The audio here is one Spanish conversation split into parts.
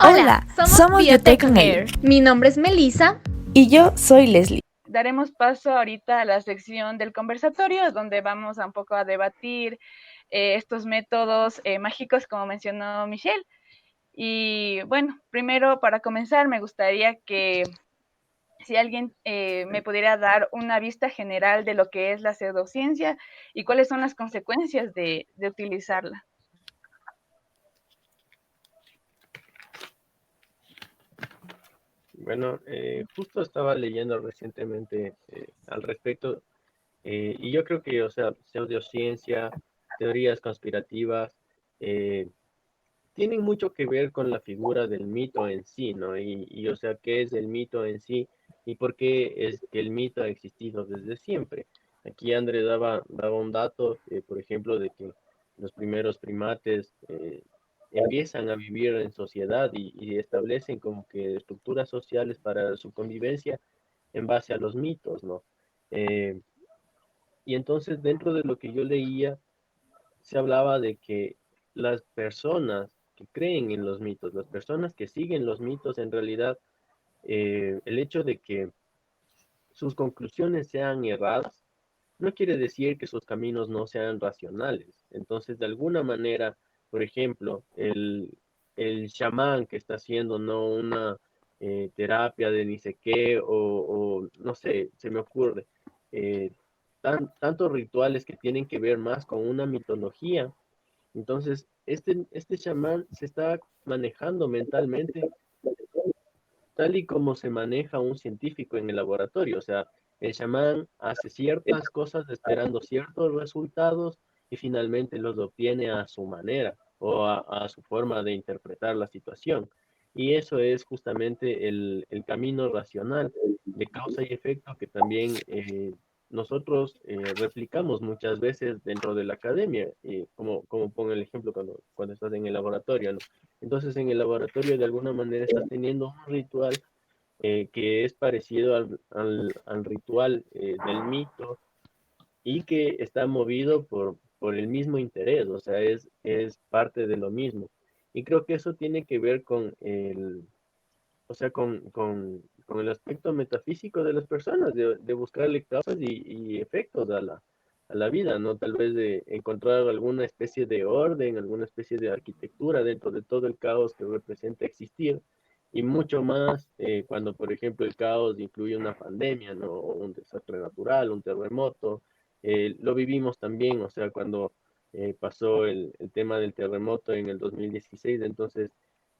Hola, somos Biotech on Air. Mi nombre es Melissa. Y yo soy Leslie. Daremos paso ahorita a la sección del conversatorio, donde vamos a un poco a debatir estos métodos mágicos, como mencionó Michelle. Y bueno, primero para comenzar, me gustaría que si alguien me pudiera dar una vista general de lo que es la pseudociencia y cuáles son las consecuencias de utilizarla. Bueno, justo estaba leyendo recientemente al respecto y yo creo que, o sea, pseudociencia, teorías conspirativas, eh, tienen mucho que ver con la figura del mito en sí, ¿no? O sea, ¿qué es el mito en sí y por qué es que el mito ha existido desde siempre? Aquí André daba un dato, por ejemplo, de que los primeros primates empiezan a vivir en sociedad y establecen como que estructuras sociales para su convivencia en base a los mitos, ¿no? Eh, y entonces dentro de lo que yo leía, se hablaba de que las personas que creen en los mitos, las personas que siguen los mitos, en realidad, el hecho de que sus conclusiones sean erradas, no quiere decir que sus caminos no sean racionales. Entonces, de alguna manera, por ejemplo, el chamán que está haciendo no una terapia de ni sé qué, o no sé, se me ocurre, eh, tantos rituales que tienen que ver más con una mitología. Entonces, este chamán se está manejando mentalmente tal y como se maneja un científico en el laboratorio. O sea, el chamán hace ciertas cosas esperando ciertos resultados y finalmente los obtiene a su manera o a su forma de interpretar la situación. Y eso es justamente el camino racional de causa y efecto que también nosotros replicamos muchas veces dentro de la academia, como pongo el ejemplo cuando estás en el laboratorio, ¿no? Entonces, en el laboratorio, de alguna manera, estás teniendo un ritual que es parecido al ritual del mito y que está movido por el mismo interés, o sea, es parte de lo mismo. Y creo que eso tiene que ver o sea, con el aspecto metafísico de las personas, de buscarle causas y efectos a la vida, ¿no? Tal vez de encontrar alguna especie de orden, alguna especie de arquitectura dentro de todo el caos que representa existir, y mucho más cuando, por ejemplo, el caos incluye una pandemia, ¿no? O un desastre natural, un terremoto. Lo vivimos también, o sea, cuando pasó el tema del terremoto en el 2016, entonces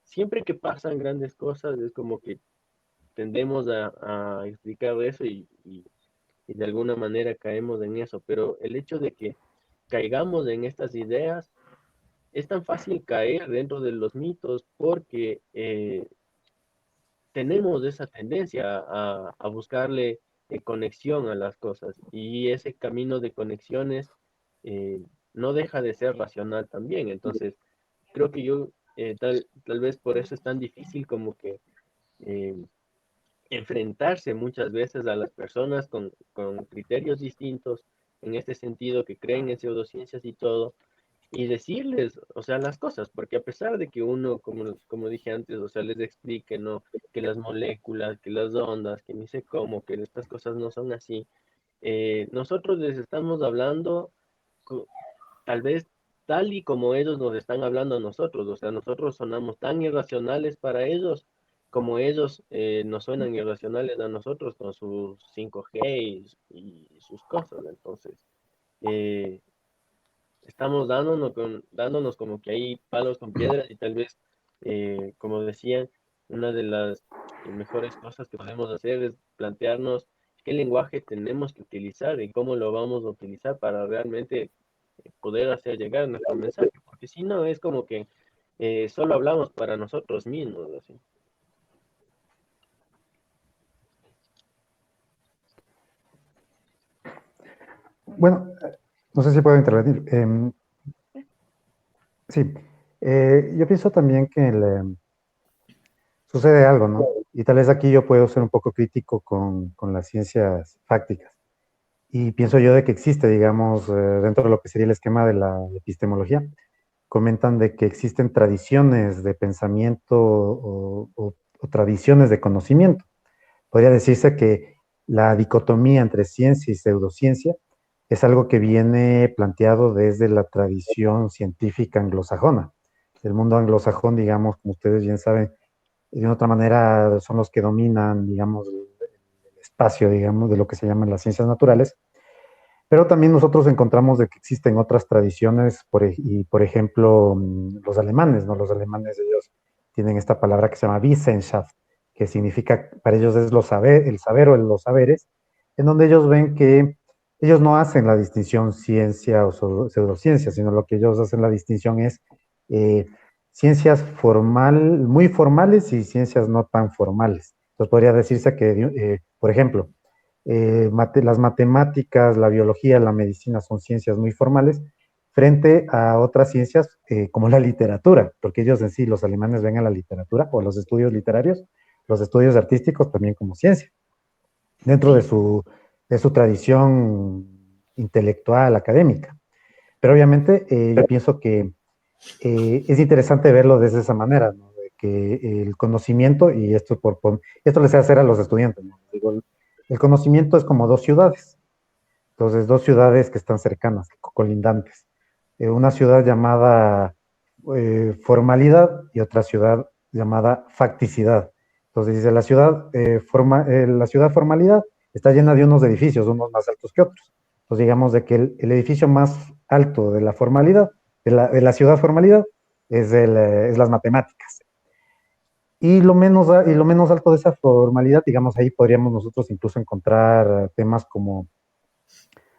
siempre que pasan grandes cosas es como que tendemos a explicar eso y de alguna manera caemos en eso, pero el hecho de que caigamos en estas ideas es tan fácil caer dentro de los mitos porque tenemos esa tendencia a buscarle conexión a las cosas y ese camino de conexiones eh, no deja de ser racional también. Entonces, creo que yo tal vez por eso es tan difícil como que eh, enfrentarse muchas veces a las personas con criterios distintos en este sentido, que creen en pseudociencias y todo, y decirles, o sea, las cosas, porque a pesar de que uno, como dije antes, o sea, les explique, ¿no? Que las moléculas, que las ondas, que ni sé cómo, que estas cosas no son así, nosotros les estamos hablando co- tal vez tal y como ellos nos están hablando a nosotros, o sea, nosotros sonamos tan irracionales para ellos como ellos nos suenan irracionales a nosotros con sus 5G y sus cosas. Entonces, eh, estamos dándonos como que hay palos con piedras y tal vez, como decían, una de las mejores cosas que podemos hacer es plantearnos qué lenguaje tenemos que utilizar y cómo lo vamos a utilizar para realmente poder hacer llegar nuestro mensaje, porque si no es como que solo hablamos para nosotros mismos, así. Bueno, no sé si puedo intervenir. Sí, yo pienso también que sucede algo, ¿no? Y tal vez aquí yo puedo ser un poco crítico con las ciencias fácticas. Y pienso yo de que existe, digamos, dentro de lo que sería el esquema de la epistemología, comentan de que existen tradiciones de pensamiento o tradiciones de conocimiento. Podría decirse que la dicotomía entre ciencia y pseudociencia es algo que viene planteado desde la tradición científica anglosajona. El mundo anglosajón, digamos, como ustedes bien saben, de otra manera son los que dominan, digamos, el espacio, digamos, de lo que se llaman las ciencias naturales. Pero también nosotros encontramos de que existen otras tradiciones, y por ejemplo, los alemanes, ¿no? Los alemanes, ellos tienen esta palabra que se llama Wissenschaft, que significa, para ellos es el saber o los saberes, en donde ellos ven que ellos no hacen la distinción ciencia o pseudociencia, sino lo que ellos hacen la distinción es eh, ciencias muy formales y ciencias no tan formales. Entonces podría decirse que, por ejemplo, las matemáticas, la biología, la medicina son ciencias muy formales frente a otras ciencias como la literatura, porque ellos en sí, los alemanes ven a la literatura o los estudios literarios, los estudios artísticos también como ciencia, dentro de su tradición intelectual, académica. Pero obviamente yo pienso que es interesante verlo desde esa manera, ¿no? De que el conocimiento, y esto les voy a hacer a los estudiantes, ¿no? Digo, el conocimiento es como dos ciudades. Entonces, dos ciudades que están cercanas, colindantes. Una ciudad llamada formalidad y otra ciudad llamada facticidad. Entonces, dice, la ciudad formalidad está llena de unos edificios, unos más altos que otros. Entonces, digamos de que el edificio más alto de la formalidad, de la ciudad formalidad, es las matemáticas. Y lo menos alto de esa formalidad, digamos, ahí podríamos nosotros incluso encontrar temas como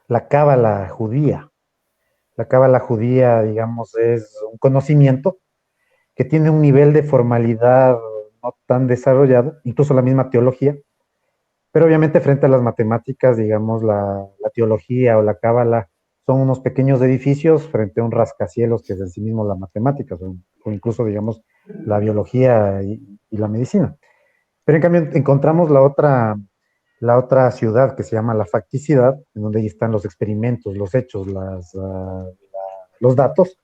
la cábala judía. La cábala judía, digamos, es un conocimiento que tiene un nivel de formalidad no tan desarrollado, incluso la misma teología, pero obviamente frente a las matemáticas, digamos, la teología o la cábala son unos pequeños edificios frente a un rascacielos que es en sí mismo la matemática, o incluso, digamos, la biología y la medicina. Pero en cambio encontramos la otra ciudad que se llama la facticidad, en donde ahí están los experimentos, los hechos, los datos,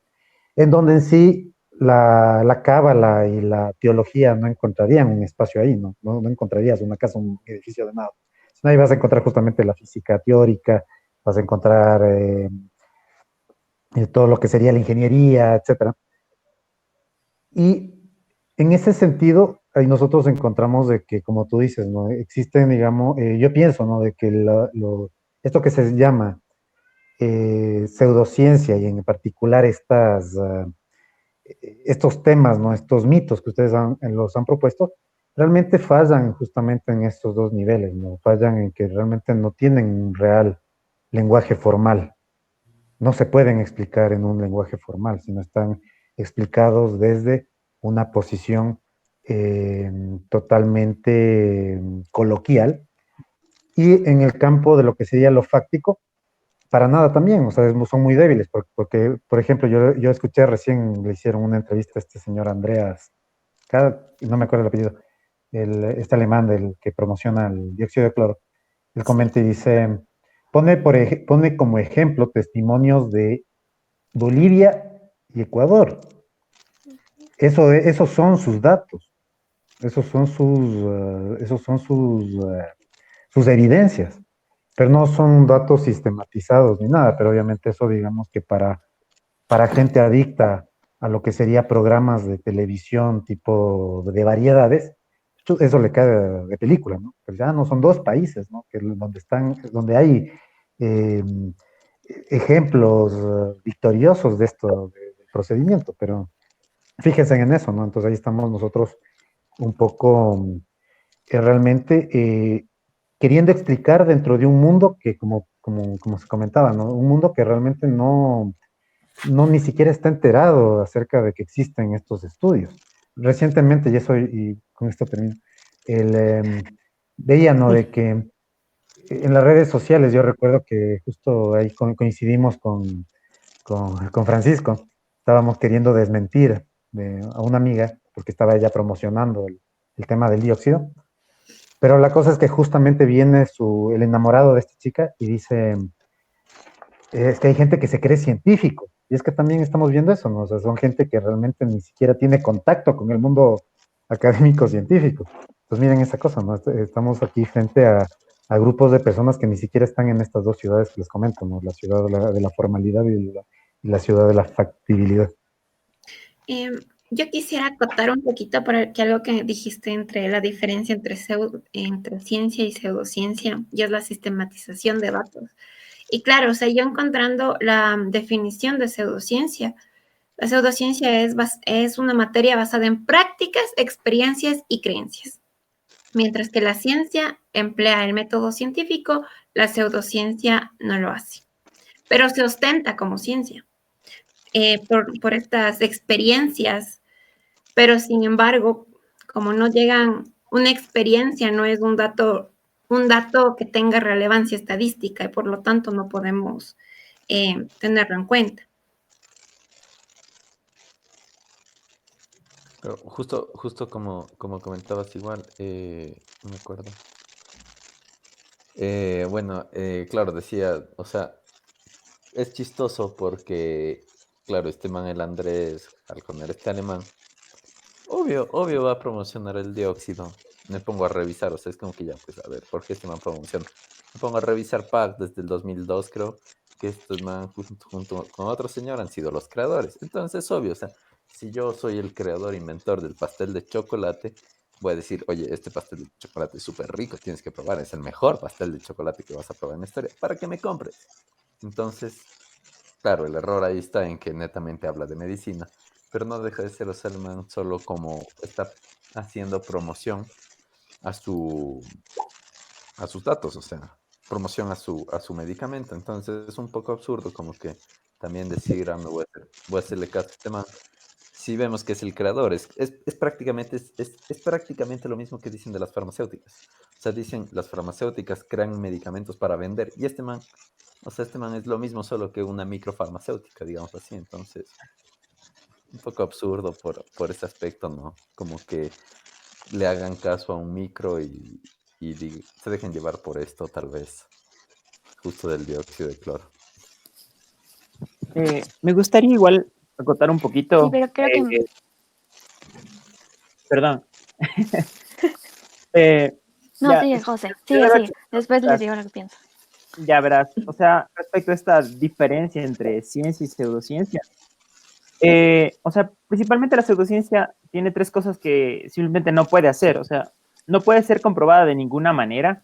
en donde en sí la cábala y la teología no encontrarían un espacio ahí, no encontrarías una casa, un edificio de nada. Ahí vas a encontrar justamente la física teórica, vas a encontrar todo lo que sería la ingeniería, etcétera. Y en ese sentido, ahí nosotros encontramos de que, como tú dices, ¿no? Existen, digamos, yo pienso, ¿no? De que esto que se llama pseudociencia y en particular estos temas, ¿no? Estos mitos que ustedes los han propuesto, realmente fallan justamente en estos dos niveles, ¿no? Fallan en que realmente no tienen un real lenguaje formal. No se pueden explicar en un lenguaje formal, sino están explicados desde una posición totalmente coloquial. Y en el campo de lo que sería lo fáctico, para nada también, o sea, son muy débiles, porque por ejemplo, yo escuché recién, le hicieron una entrevista a este señor Andreas, no me acuerdo el apellido, este alemán del que promociona el dióxido de cloro, él comenta y dice, pone como ejemplo testimonios de Bolivia y Ecuador. Esos son sus datos, esos son sus evidencias, pero no son datos sistematizados ni nada, pero obviamente eso digamos que para gente adicta a lo que sería programas de televisión tipo de variedades, eso le cae de película, ¿no? Pues ya no son dos países, ¿no? Donde hay eh, ejemplos victoriosos de esto, del procedimiento, pero fíjense en eso, ¿no? Entonces ahí estamos nosotros un poco realmente queriendo explicar dentro de un mundo que, como se comentaba, ¿no? Un mundo que realmente no ni siquiera está enterado acerca de que existen estos estudios. Recientemente, y con esto termino, veía, ¿no? De que en las redes sociales, yo recuerdo que justo ahí coincidimos con Francisco, estábamos queriendo desmentir a una amiga, porque estaba ella promocionando el tema del dióxido, pero la cosa es que justamente viene el enamorado de esta chica y dice, es que hay gente que se cree científico, Y es que también estamos viendo eso, ¿no? O sea, son gente que realmente ni siquiera tiene contacto con el mundo académico científico. Entonces miren esa cosa, ¿no? Estamos aquí frente a grupos de personas que ni siquiera están en estas dos ciudades que les comento, ¿no? La ciudad de la formalidad y la ciudad de la factibilidad. Yo quisiera acotar un poquito para que algo que dijiste entre la diferencia entre ciencia y pseudociencia, y es la sistematización de datos. Y claro, o sea, yo encontrando la definición de pseudociencia, la pseudociencia es una materia basada en prácticas, experiencias y creencias. Mientras que la ciencia emplea el método científico, la pseudociencia no lo hace, pero se ostenta como ciencia por estas experiencias, pero sin embargo, como no llegan, una experiencia no es un dato que tenga relevancia estadística y por lo tanto no podemos tenerlo en cuenta. Pero justo como comentabas igual, no me acuerdo. Claro, decía, o sea, es chistoso porque, claro, este man, el Andrés, al poner este alemán, obvio va a promocionar el dióxido. Me pongo a revisar, o sea, es como que ya, pues a ver, ¿por qué este man promociona? Me pongo a revisar PAC desde el 2002, creo, que estos man junto con otro señor han sido los creadores. Entonces, obvio, o sea, si yo soy el creador, inventor del pastel de chocolate, voy a decir, oye, este pastel de chocolate es súper rico, tienes que probar, es el mejor pastel de chocolate que vas a probar en la historia, para que me compres. Entonces, claro, el error ahí está en que netamente habla de medicina, pero no deja de ser, o sea, el man solo como está haciendo promoción a sus datos, o sea, promoción a su medicamento. Entonces es un poco absurdo como que también decir, voy a hacerle caso a este man. Si vemos que es el creador, es prácticamente lo mismo que dicen de las farmacéuticas. O sea, dicen las farmacéuticas crean medicamentos para vender y este man es lo mismo solo que una microfarmacéutica, digamos así. Entonces, un poco absurdo por ese aspecto, ¿no? Como que le hagan caso a un micro y se dejen llevar por esto, tal vez, justo del dióxido de cloro. Me gustaría igual acotar un poquito. Sí, pero creo que... Perdón. No, ya, sigue, José. Sigue. Después les digo lo que pienso. Ya verás. O sea, respecto a esta diferencia entre ciencia y pseudociencia, o sea, principalmente la pseudociencia tiene tres cosas que simplemente no puede hacer. O sea, no puede ser comprobada de ninguna manera.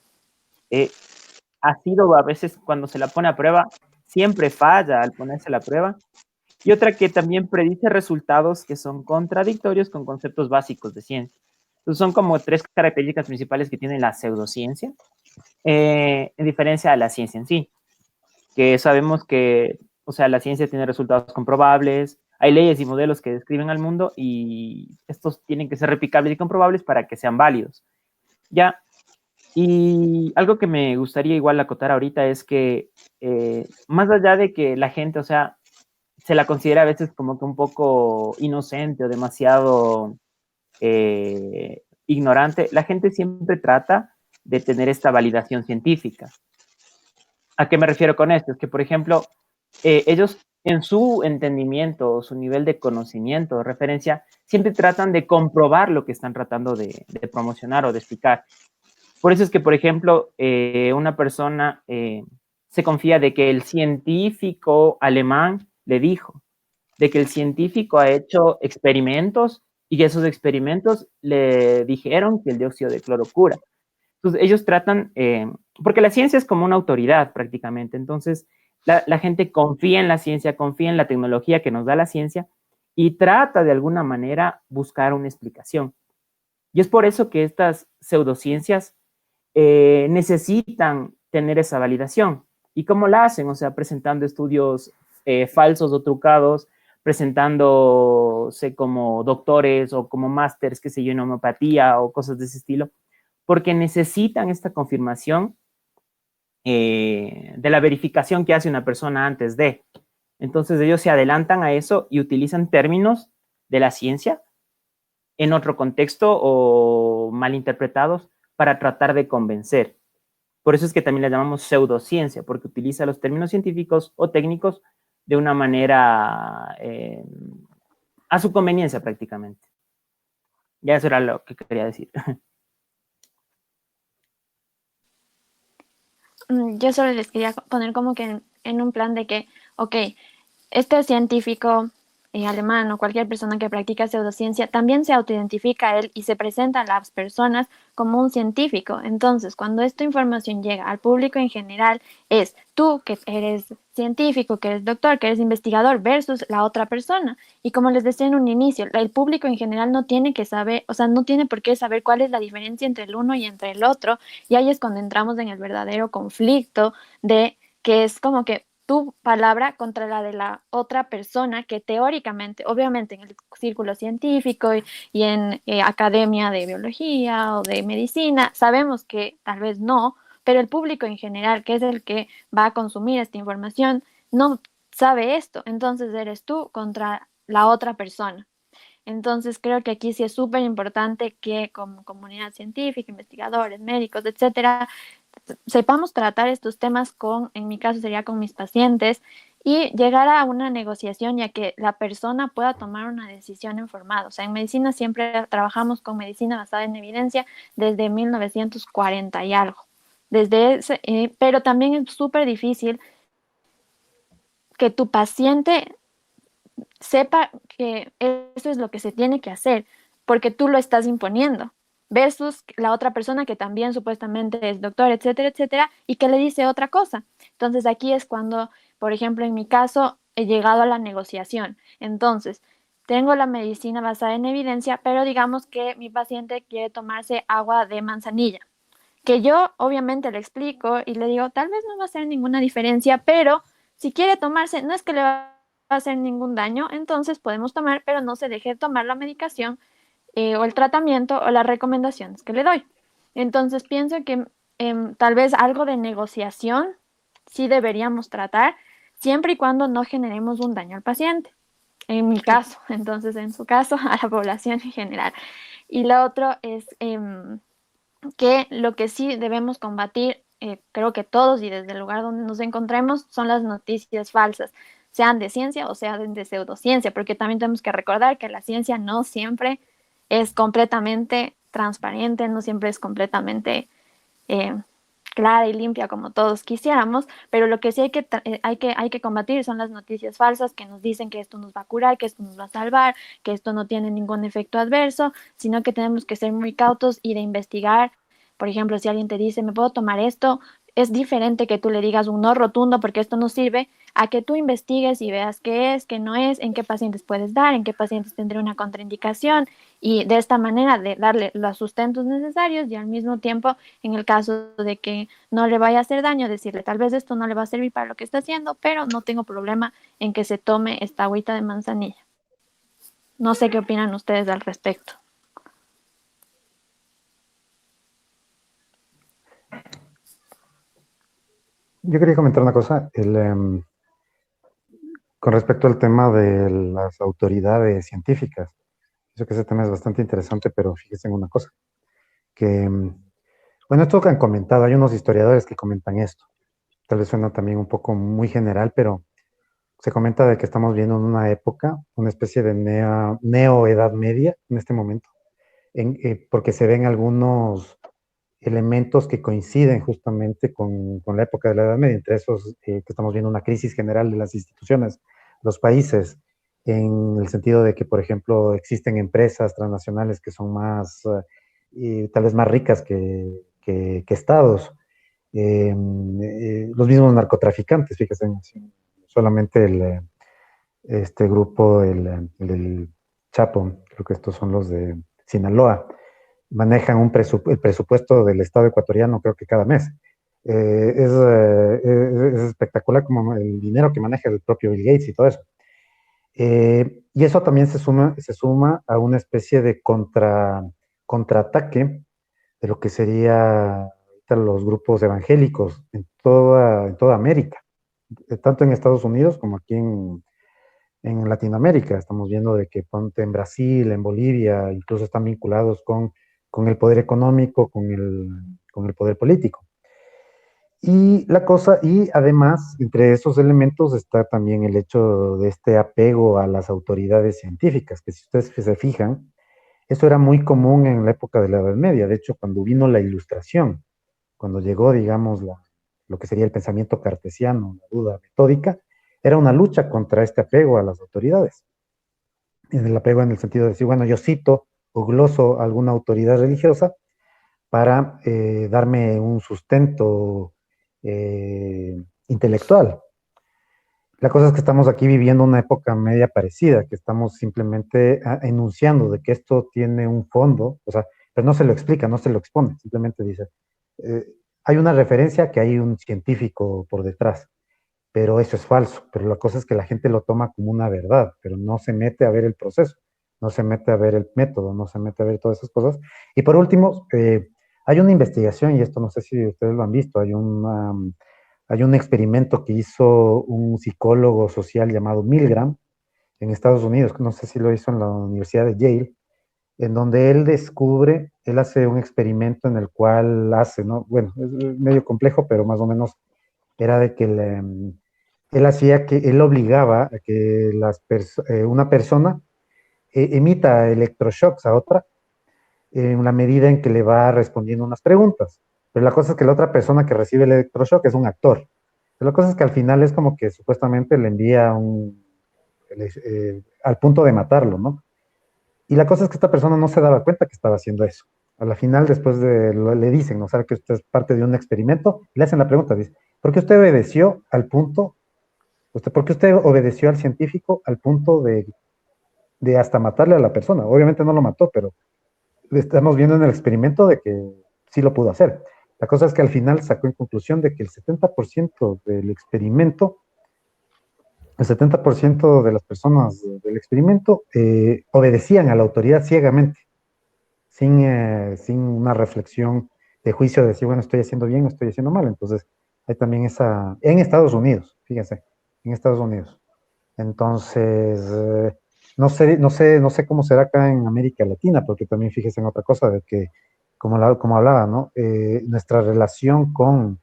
Ha sido a veces cuando se la pone a prueba, siempre falla al ponerse a la prueba. Y otra que también predice resultados que son contradictorios con conceptos básicos de ciencia. Entonces son como tres características principales que tiene la pseudociencia, en diferencia a la ciencia en sí, que sabemos que, o sea, la ciencia tiene resultados comprobables, hay leyes y modelos que describen al mundo y estos tienen que ser replicables y comprobables para que sean válidos. Ya, y algo que me gustaría igual acotar ahorita es que más allá de que la gente, o sea, se la considera a veces como que un poco inocente o demasiado ignorante, la gente siempre trata de tener esta validación científica. ¿A qué me refiero con esto? Es que, por ejemplo, ellos en su entendimiento, su nivel de conocimiento, referencia, siempre tratan de comprobar lo que están tratando de promocionar o de explicar. Por eso es que, por ejemplo, una persona se confía de que el científico alemán le dijo, de que el científico ha hecho experimentos y que esos experimentos le dijeron que el dióxido de cloro cura. Entonces, ellos tratan, porque la ciencia es como una autoridad prácticamente, entonces la gente confía en la ciencia, confía en la tecnología que nos da la ciencia y trata de alguna manera buscar una explicación. Y es por eso que estas pseudociencias necesitan tener esa validación. ¿Y cómo la hacen? O sea, presentando estudios falsos o trucados, presentándose como doctores o como másters, qué sé yo, en homeopatía o cosas de ese estilo, porque necesitan esta confirmación de la verificación que hace una persona antes de. Entonces ellos se adelantan a eso y utilizan términos de la ciencia en otro contexto o malinterpretados para tratar de convencer. Por eso es que también la llamamos pseudociencia, porque utiliza los términos científicos o técnicos de una manera a su conveniencia prácticamente. Ya eso era lo que quería decir. Yo solo les quería poner como que en un plan de que, ok, este científico alemán o cualquier persona que practica pseudociencia también se autoidentifica a él y se presenta a las personas como un científico. Entonces, cuando esta información llega al público en general, es tú que eres científico, que eres doctor, que eres investigador versus la otra persona. Y como les decía en un inicio, el público en general no tiene que saber, o sea, no tiene por qué saber cuál es la diferencia entre el uno y entre el otro. Y ahí es cuando entramos en el verdadero conflicto de que es como que tu palabra contra la de la otra persona que teóricamente, obviamente en el círculo científico y en academia de biología o de medicina, sabemos que tal vez no, pero el público en general, que es el que va a consumir esta información, no sabe esto. Entonces eres tú contra la otra persona. Entonces creo que aquí sí es súper importante que como comunidad científica, investigadores, médicos, etcétera, sepamos tratar estos temas con, en mi caso sería con mis pacientes, y llegar a una negociación ya que la persona pueda tomar una decisión informada. O sea, en medicina siempre trabajamos con medicina basada en evidencia desde 1940 y algo. Desde ese, pero también es súper difícil que tu paciente sepa que eso es lo que se tiene que hacer, porque tú lo estás imponiendo, versus la otra persona que también supuestamente es doctor, etcétera, etcétera, y que le dice otra cosa. Entonces aquí es cuando, por ejemplo, en mi caso, he llegado a la negociación. Entonces, tengo la medicina basada en evidencia, pero digamos que mi paciente quiere tomarse agua de manzanilla, que yo obviamente le explico y le digo, tal vez no va a hacer ninguna diferencia, pero si quiere tomarse, no es que le va a hacer ningún daño, entonces podemos tomar, pero no se deje de tomar la medicación o el tratamiento o las recomendaciones que le doy. Entonces pienso que tal vez algo de negociación sí deberíamos tratar, siempre y cuando no generemos un daño al paciente. En mi caso, entonces en su caso, a la población en general. Y lo otro es que lo que sí debemos combatir, creo que todos y desde el lugar donde nos encontremos, son las noticias falsas, sean de ciencia o sean de pseudociencia, porque también tenemos que recordar que la ciencia no siempre es completamente transparente, no siempre es completamente eh, clara y limpia como todos quisiéramos, pero lo que sí hay que combatir son las noticias falsas que nos dicen que esto nos va a curar, que esto nos va a salvar, que esto no tiene ningún efecto adverso, sino que tenemos que ser muy cautos y de investigar. Por ejemplo, si alguien te dice, ¿me puedo tomar esto? Es diferente que tú le digas un no rotundo porque esto no sirve, a que tú investigues y veas qué es, qué no es, en qué pacientes puedes dar, en qué pacientes tendría una contraindicación y de esta manera de darle los sustentos necesarios y al mismo tiempo, en el caso de que no le vaya a hacer daño, decirle tal vez esto no le va a servir para lo que está haciendo, pero no tengo problema en que se tome esta agüita de manzanilla. No sé qué opinan ustedes al respecto. Yo quería comentar una cosa. Con respecto al tema de las autoridades científicas. Creo que ese tema es bastante interesante, pero fíjense en una cosa, que, bueno, esto que han comentado, hay unos historiadores que comentan esto. Tal vez suena también un poco muy general, pero se comenta de que estamos viendo en una época, una especie de neo-edad media en este momento, porque se ven algunos elementos que coinciden justamente con la época de la Edad Media, entre esos que estamos viendo una crisis general de las instituciones, los países, en el sentido de que, por ejemplo, existen empresas transnacionales que son más, tal vez más ricas que estados, los mismos narcotraficantes, fíjense, solamente este grupo, el Chapo, creo que estos son los de Sinaloa, manejan el presupuesto del Estado ecuatoriano, creo que cada mes. Es espectacular como el dinero que maneja el propio Bill Gates y todo eso. Y eso también se suma a una especie de contraataque de lo que sería los grupos evangélicos en toda América, tanto en Estados Unidos como aquí en Latinoamérica. Estamos viendo de que ponte en Brasil, en Bolivia, incluso están vinculados con el poder económico, con el poder político. Y la cosa, y además, entre esos elementos está también el hecho de este apego a las autoridades científicas, que si ustedes se fijan, eso era muy común en la época de la Edad Media. De hecho, cuando vino la Ilustración, cuando llegó, digamos, lo que sería el pensamiento cartesiano, la duda metódica, era una lucha contra este apego a las autoridades. En el apego en el sentido de decir, bueno, yo cito o gloso alguna autoridad religiosa para darme un sustento intelectual. La cosa es que estamos aquí viviendo una época media parecida, que estamos simplemente enunciando de que esto tiene un fondo, o sea, pero no se lo explica, no se lo expone, simplemente dice, eh, hay una referencia que hay un científico por detrás, pero eso es falso, pero la cosa es que la gente lo toma como una verdad, pero no se mete a ver el proceso, no se mete a ver el método, no se mete a ver todas esas cosas. Y por último, hay una investigación, y esto no sé si ustedes lo han visto, hay un experimento que hizo un psicólogo social llamado Milgram en Estados Unidos, no sé si lo hizo en la Universidad de Yale, en donde él hace un experimento en el cual hace, ¿no? Bueno, es medio complejo, pero más o menos era de que él obligaba a que una persona emita electroshocks a otra en la medida en que le va respondiendo unas preguntas. Pero la cosa es que la otra persona que recibe el electroshock es un actor. Pero la cosa es que al final es como que supuestamente le envía al punto de matarlo, ¿no? Y la cosa es que esta persona no se daba cuenta que estaba haciendo eso. A la final, le dicen, ¿no? Sabe que usted es parte de un experimento, y le hacen la pregunta, dice, ¿por qué usted obedeció al punto, por qué usted obedeció al científico al punto de hasta matarle a la persona? Obviamente no lo mató, pero estamos viendo en el experimento de que sí lo pudo hacer. La cosa es que al final sacó en conclusión de que el 70% del experimento, el 70% de las personas del experimento obedecían a la autoridad ciegamente, sin una reflexión de juicio de decir, bueno, estoy haciendo bien o estoy haciendo mal. Entonces, hay también en Estados Unidos, fíjense, en Estados Unidos. Entonces, no sé cómo será acá en América Latina, porque también fíjese en otra cosa, de que, como hablaba, ¿no? Nuestra relación con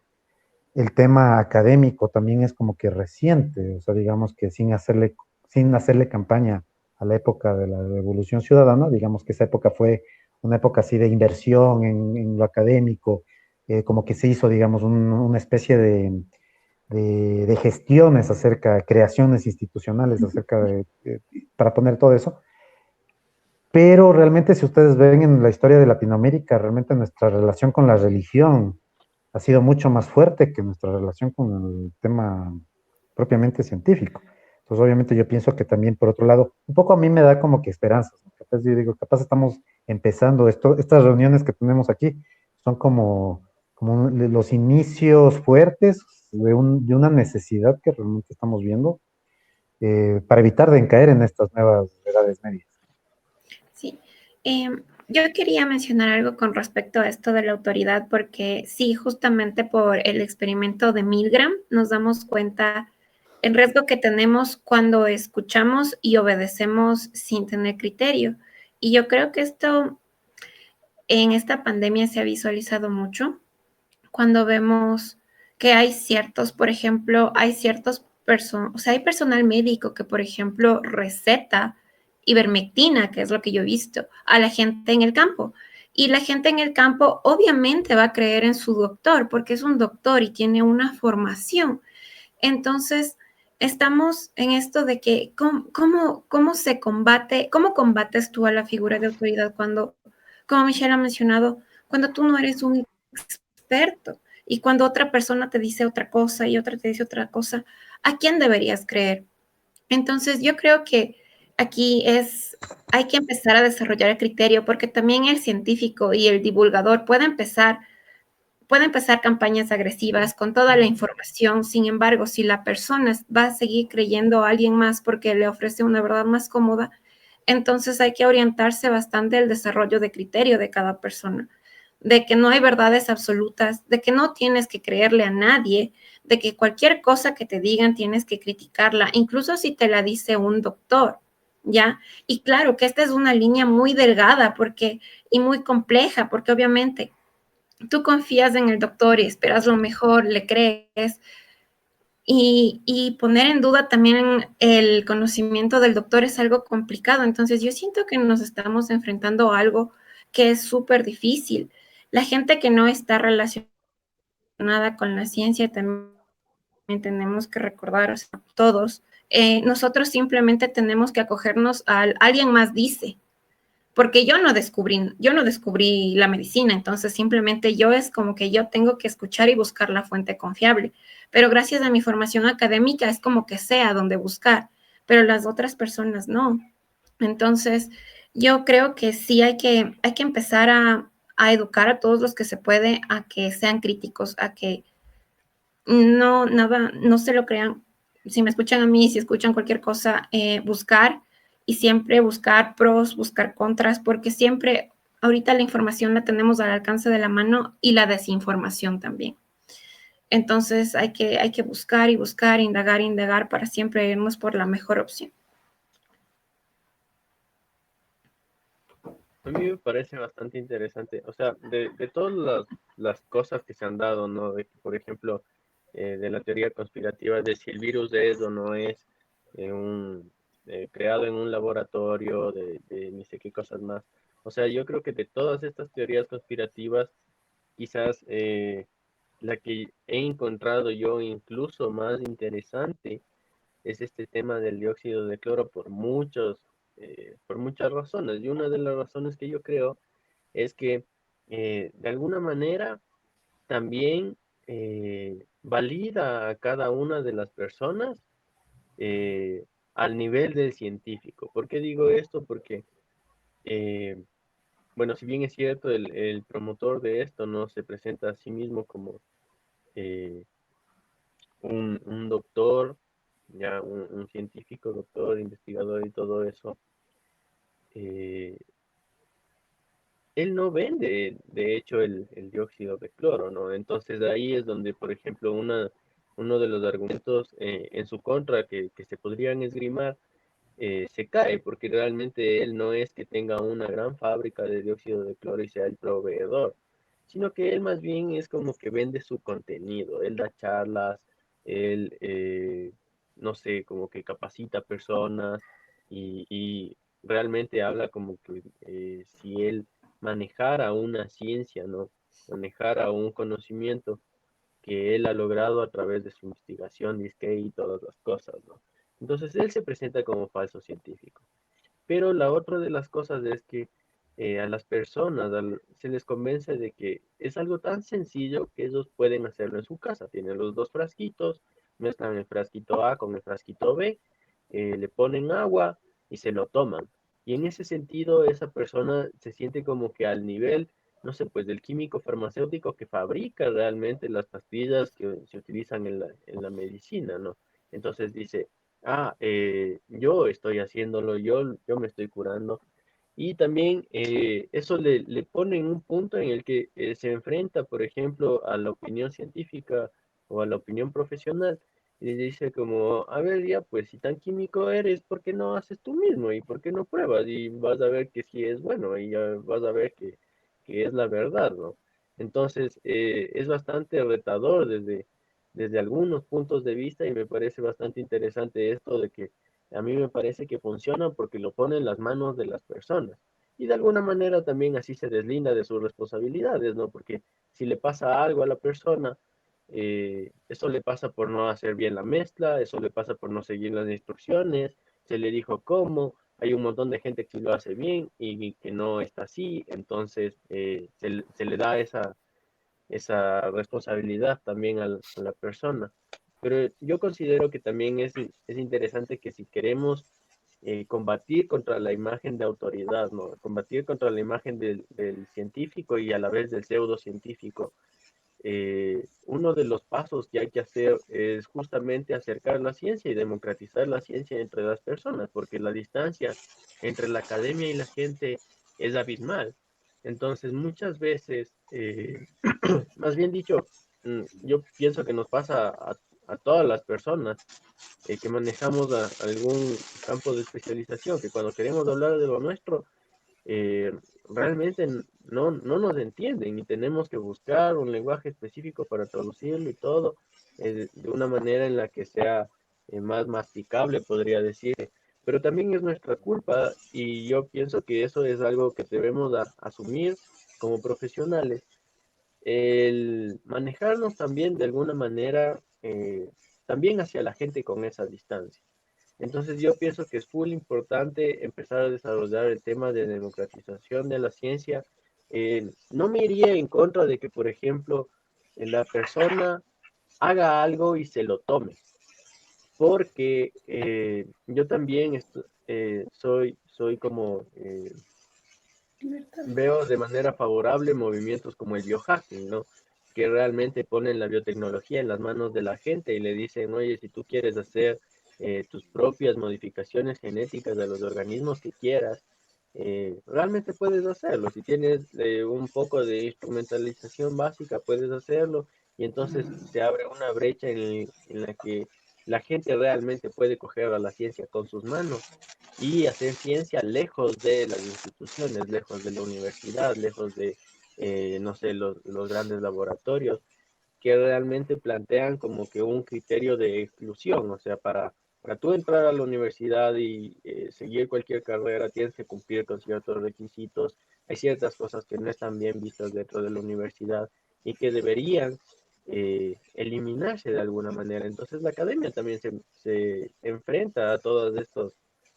el tema académico también es como que reciente, o sea, digamos que sin hacerle campaña a la época de la Revolución Ciudadana, digamos que esa época fue una época así de inversión en lo académico, como que se hizo, digamos, una especie de gestiones acerca, creaciones institucionales para poner todo eso. Pero realmente, si ustedes ven en la historia de Latinoamérica, realmente nuestra relación con la religión ha sido mucho más fuerte que nuestra relación con el tema propiamente científico. Entonces, obviamente, yo pienso que también, por otro lado, un poco a mí me da como que esperanzas, ¿no? Capaz, yo digo, capaz estamos empezando estas reuniones que tenemos aquí, son como los inicios fuertes de una necesidad que realmente estamos viendo para evitar de caer en estas nuevas edades medias. Sí. Yo quería mencionar algo con respecto a esto de la autoridad, porque sí, justamente por el experimento de Milgram nos damos cuenta el riesgo que tenemos cuando escuchamos y obedecemos sin tener criterio. Y yo creo que esto en esta pandemia se ha visualizado mucho cuando vemos que hay ciertos, por ejemplo, o sea, hay personal médico que, por ejemplo, receta ivermectina, que es lo que yo he visto, a la gente en el campo. Y la gente en el campo obviamente va a creer en su doctor porque es un doctor y tiene una formación. Entonces, estamos en esto de que, ¿cómo se combate, cómo combates tú a la figura de autoridad cuando, como Michelle ha mencionado, cuando tú no eres un experto y cuando otra persona te dice otra cosa y otra te dice otra cosa, ¿a quién deberías creer? Entonces, yo creo que aquí hay que empezar a desarrollar el criterio porque también el científico y el divulgador puede empezar campañas agresivas con toda la información. Sin embargo, si la persona va a seguir creyendo a alguien más porque le ofrece una verdad más cómoda, entonces hay que orientarse bastante el desarrollo de criterio de cada persona, de que no hay verdades absolutas, de que no tienes que creerle a nadie, de que cualquier cosa que te digan tienes que criticarla, incluso si te la dice un doctor, ¿ya? Y claro que esta es una línea muy delgada y muy compleja, porque obviamente tú confías en el doctor y esperas lo mejor, le crees, y poner en duda también el conocimiento del doctor es algo complicado. Entonces yo siento que nos estamos enfrentando a algo que es súper difícil. La gente que no está relacionada con la ciencia también tenemos que recordar, o sea, todos, nosotros simplemente tenemos que acogernos a alguien más dice, porque yo no descubrí la medicina, entonces simplemente yo es como que yo tengo que escuchar y buscar la fuente confiable, pero gracias a mi formación académica es como que sé a dónde buscar, pero las otras personas no. Entonces, yo creo que sí hay que empezar a educar a todos los que se puede, a que sean críticos, a que no, nada, no se lo crean. Si me escuchan a mí, si escuchan cualquier cosa, buscar y siempre buscar pros, buscar contras, porque siempre ahorita la información la tenemos al alcance de la mano y la desinformación también. Entonces hay que buscar y buscar, indagar para siempre irnos por la mejor opción. A mí me parece bastante interesante, o sea, de todas las cosas que se han dado, ¿no? De, por ejemplo, de la teoría conspirativa de si el virus es o no es creado en un laboratorio, de ni sé qué cosas más. O sea, yo creo que de todas estas teorías conspirativas, quizás la que he encontrado yo incluso más interesante es este tema del dióxido de cloro por muchas razones. Y una de las razones que yo creo es que de alguna manera también valida a cada una de las personas eh, al nivel del científico. ¿Por qué digo esto? Porque, eh, bueno, si bien es cierto, el promotor de esto no se presenta a sí mismo como eh, un doctor, ya un científico, doctor, investigador y todo eso, eh, él no vende, de hecho, el dióxido de cloro, ¿no? Entonces ahí es donde, por ejemplo, uno de los argumentos en su contra que se podrían esgrimar se cae, porque realmente él no es que tenga una gran fábrica de dióxido de cloro y sea el proveedor, sino que él más bien es como que vende su contenido, él da charlas, él, no sé, como que capacita personas y realmente habla como que si él manejara una ciencia, ¿no? Manejara un conocimiento que él ha logrado a través de su investigación, disque y todas las cosas, ¿no? Entonces él se presenta como falso científico. Pero la otra de las cosas es que a las personas se les convence de que es algo tan sencillo que ellos pueden hacerlo en su casa. Tienen los dos frasquitos, mezclan el frasquito A con el frasquito B, le ponen agua y se lo toman. Y en ese sentido, esa persona se siente como que al nivel, no sé, pues del químico farmacéutico que fabrica realmente las pastillas que se utilizan en la medicina, ¿no? Entonces dice, yo estoy haciéndolo, yo me estoy curando. Y también eso le pone en un punto en el que se enfrenta, por ejemplo, a la opinión científica o a la opinión profesional. Y dice como, a ver, ya, pues si tan químico eres, ¿por qué no haces tú mismo? ¿Y por qué no pruebas? Y vas a ver que sí es bueno y ya vas a ver que es la verdad, ¿no? Entonces, es bastante retador desde algunos puntos de vista y me parece bastante interesante esto de que a mí me parece que funciona porque lo pone en las manos de las personas. Y de alguna manera también así se deslinda de sus responsabilidades, ¿no? Porque si le pasa algo a la persona, eso le pasa por no hacer bien la mezcla, eso le pasa por no seguir las instrucciones, se le dijo cómo, hay un montón de gente que lo hace bien y que no está así, entonces se le da esa responsabilidad también a la persona. Pero yo considero que también es interesante que si queremos combatir contra la imagen de autoridad, ¿no? Combatir contra la imagen del científico y a la vez del pseudocientífico, uno de los pasos que hay que hacer es justamente acercar la ciencia y democratizar la ciencia entre las personas, porque la distancia entre la academia y la gente es abismal. Entonces, muchas veces, más bien dicho, yo pienso que nos pasa a todas las personas que manejamos algún campo de especialización, que cuando queremos hablar de lo nuestro, realmente no nos entienden y tenemos que buscar un lenguaje específico para traducirlo y todo, de una manera en la que sea más masticable, podría decir. Pero también es nuestra culpa y yo pienso que eso es algo que debemos asumir como profesionales, el manejarnos también de alguna manera, también hacia la gente con esa distancia. Entonces yo pienso que es full importante empezar a desarrollar el tema de democratización de la ciencia. No me iría en contra de que, por ejemplo, la persona haga algo y se lo tome, porque yo también soy como, veo de manera favorable movimientos como el biohacking, ¿no? Que realmente ponen la biotecnología en las manos de la gente y le dicen, oye, si tú quieres hacer tus propias modificaciones genéticas de los organismos que quieras, realmente puedes hacerlo. Si tienes un poco de instrumentalización básica, puedes hacerlo y entonces se abre una brecha en la que la gente realmente puede coger a la ciencia con sus manos y hacer ciencia lejos de las instituciones, lejos de la universidad, lejos de, no sé, los grandes laboratorios, que realmente plantean como que un criterio de exclusión, o sea, para tú entrar a la universidad y seguir cualquier carrera tienes que cumplir con ciertos requisitos, hay ciertas cosas que no están bien vistas dentro de la universidad y que deberían eliminarse de alguna manera. Entonces la academia también se enfrenta a todos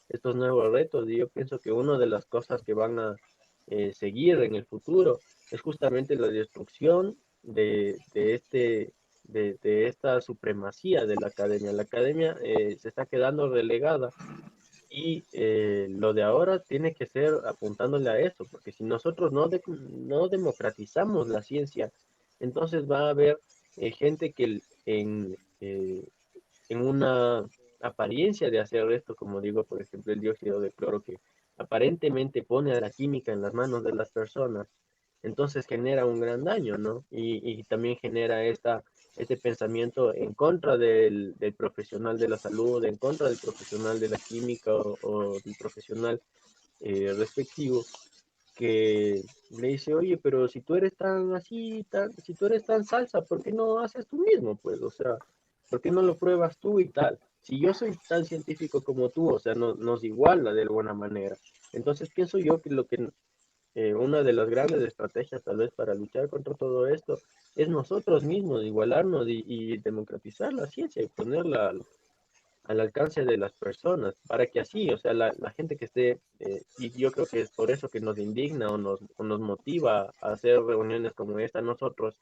estos nuevos retos y yo pienso que una de las cosas que van a seguir en el futuro es justamente la destrucción de esta supremacía de la academia. La academia se está quedando relegada y lo de ahora tiene que ser apuntándole a eso, porque si nosotros no democratizamos la ciencia, entonces va a haber gente que en una apariencia de hacer esto, como digo, por ejemplo, el dióxido de cloro, que aparentemente pone a la química en las manos de las personas, entonces genera un gran daño, ¿no? Y también genera este pensamiento en contra del profesional de la salud, en contra del profesional de la química o del profesional respectivo, que le dice, oye, pero si tú eres tan así, si tú eres tan salsa, ¿por qué no haces tú mismo? Pues, o sea, ¿por qué no lo pruebas tú y tal? Si yo soy tan científico como tú, o sea, nos iguala de alguna manera. Entonces pienso yo que una de las grandes estrategias tal vez para luchar contra todo esto es nosotros mismos, igualarnos y democratizar la ciencia y ponerla al alcance de las personas, para que así, o sea, la gente que esté, y yo creo que es por eso que nos indigna o nos motiva a hacer reuniones como esta nosotros,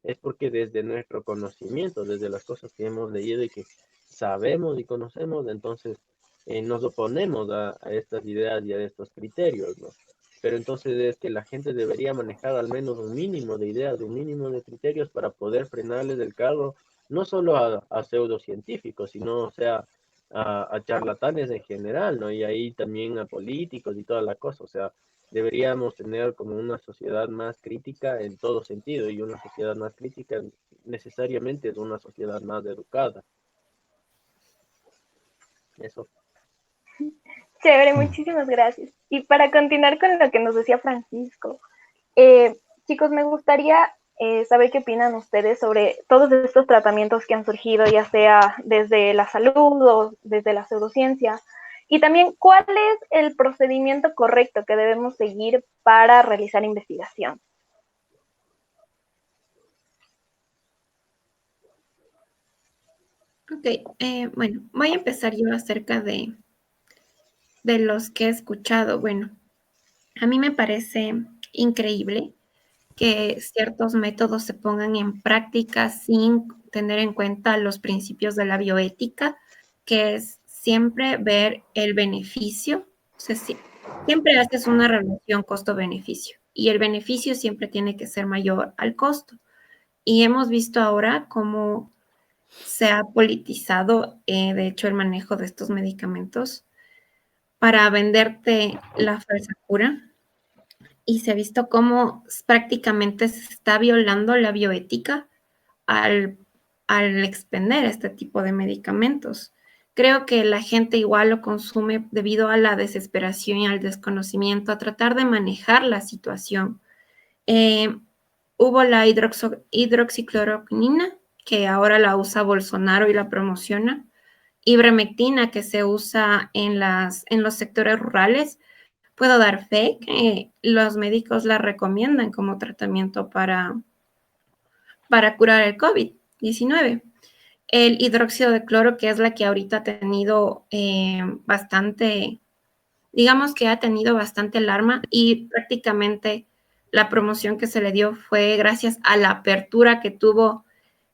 es porque desde nuestro conocimiento, desde las cosas que hemos leído y que sabemos y conocemos, entonces nos oponemos a estas ideas y a estos criterios, ¿no? Pero entonces es que la gente debería manejar al menos un mínimo de ideas, un mínimo de criterios para poder frenarles el carro, no solo a pseudocientíficos, sino, o sea, a charlatanes en general, ¿no? Y ahí también a políticos y toda la cosa, o sea, deberíamos tener como una sociedad más crítica en todo sentido y una sociedad más crítica necesariamente es una sociedad más educada. Eso. Chévere, muchísimas gracias. Y para continuar con lo que nos decía Francisco, chicos, me gustaría saber qué opinan ustedes sobre todos estos tratamientos que han surgido, ya sea desde la salud o desde la pseudociencia, y también cuál es el procedimiento correcto que debemos seguir para realizar investigación. Ok, bueno, voy a empezar yo acerca de los que he escuchado. Bueno, a mí me parece increíble que ciertos métodos se pongan en práctica sin tener en cuenta los principios de la bioética, que es siempre ver el beneficio. O sea, siempre haces una relación costo-beneficio y el beneficio siempre tiene que ser mayor al costo. Y hemos visto ahora cómo se ha politizado, de hecho, el manejo de estos medicamentos para venderte la falsa cura y se ha visto cómo prácticamente se está violando la bioética al expender este tipo de medicamentos. creo que la gente igual lo consume debido a la desesperación y al desconocimiento, a tratar de manejar la situación. Hubo la hidroxicloroquina, que ahora la usa Bolsonaro y la promociona. Ivermectina, que se usa en los sectores rurales. Puedo dar fe que los médicos la recomiendan como tratamiento para curar el COVID-19. El hidróxido de cloro, que es la que ahorita ha tenido bastante, digamos que ha tenido bastante alarma, y prácticamente la promoción que se le dio fue gracias a la apertura que tuvo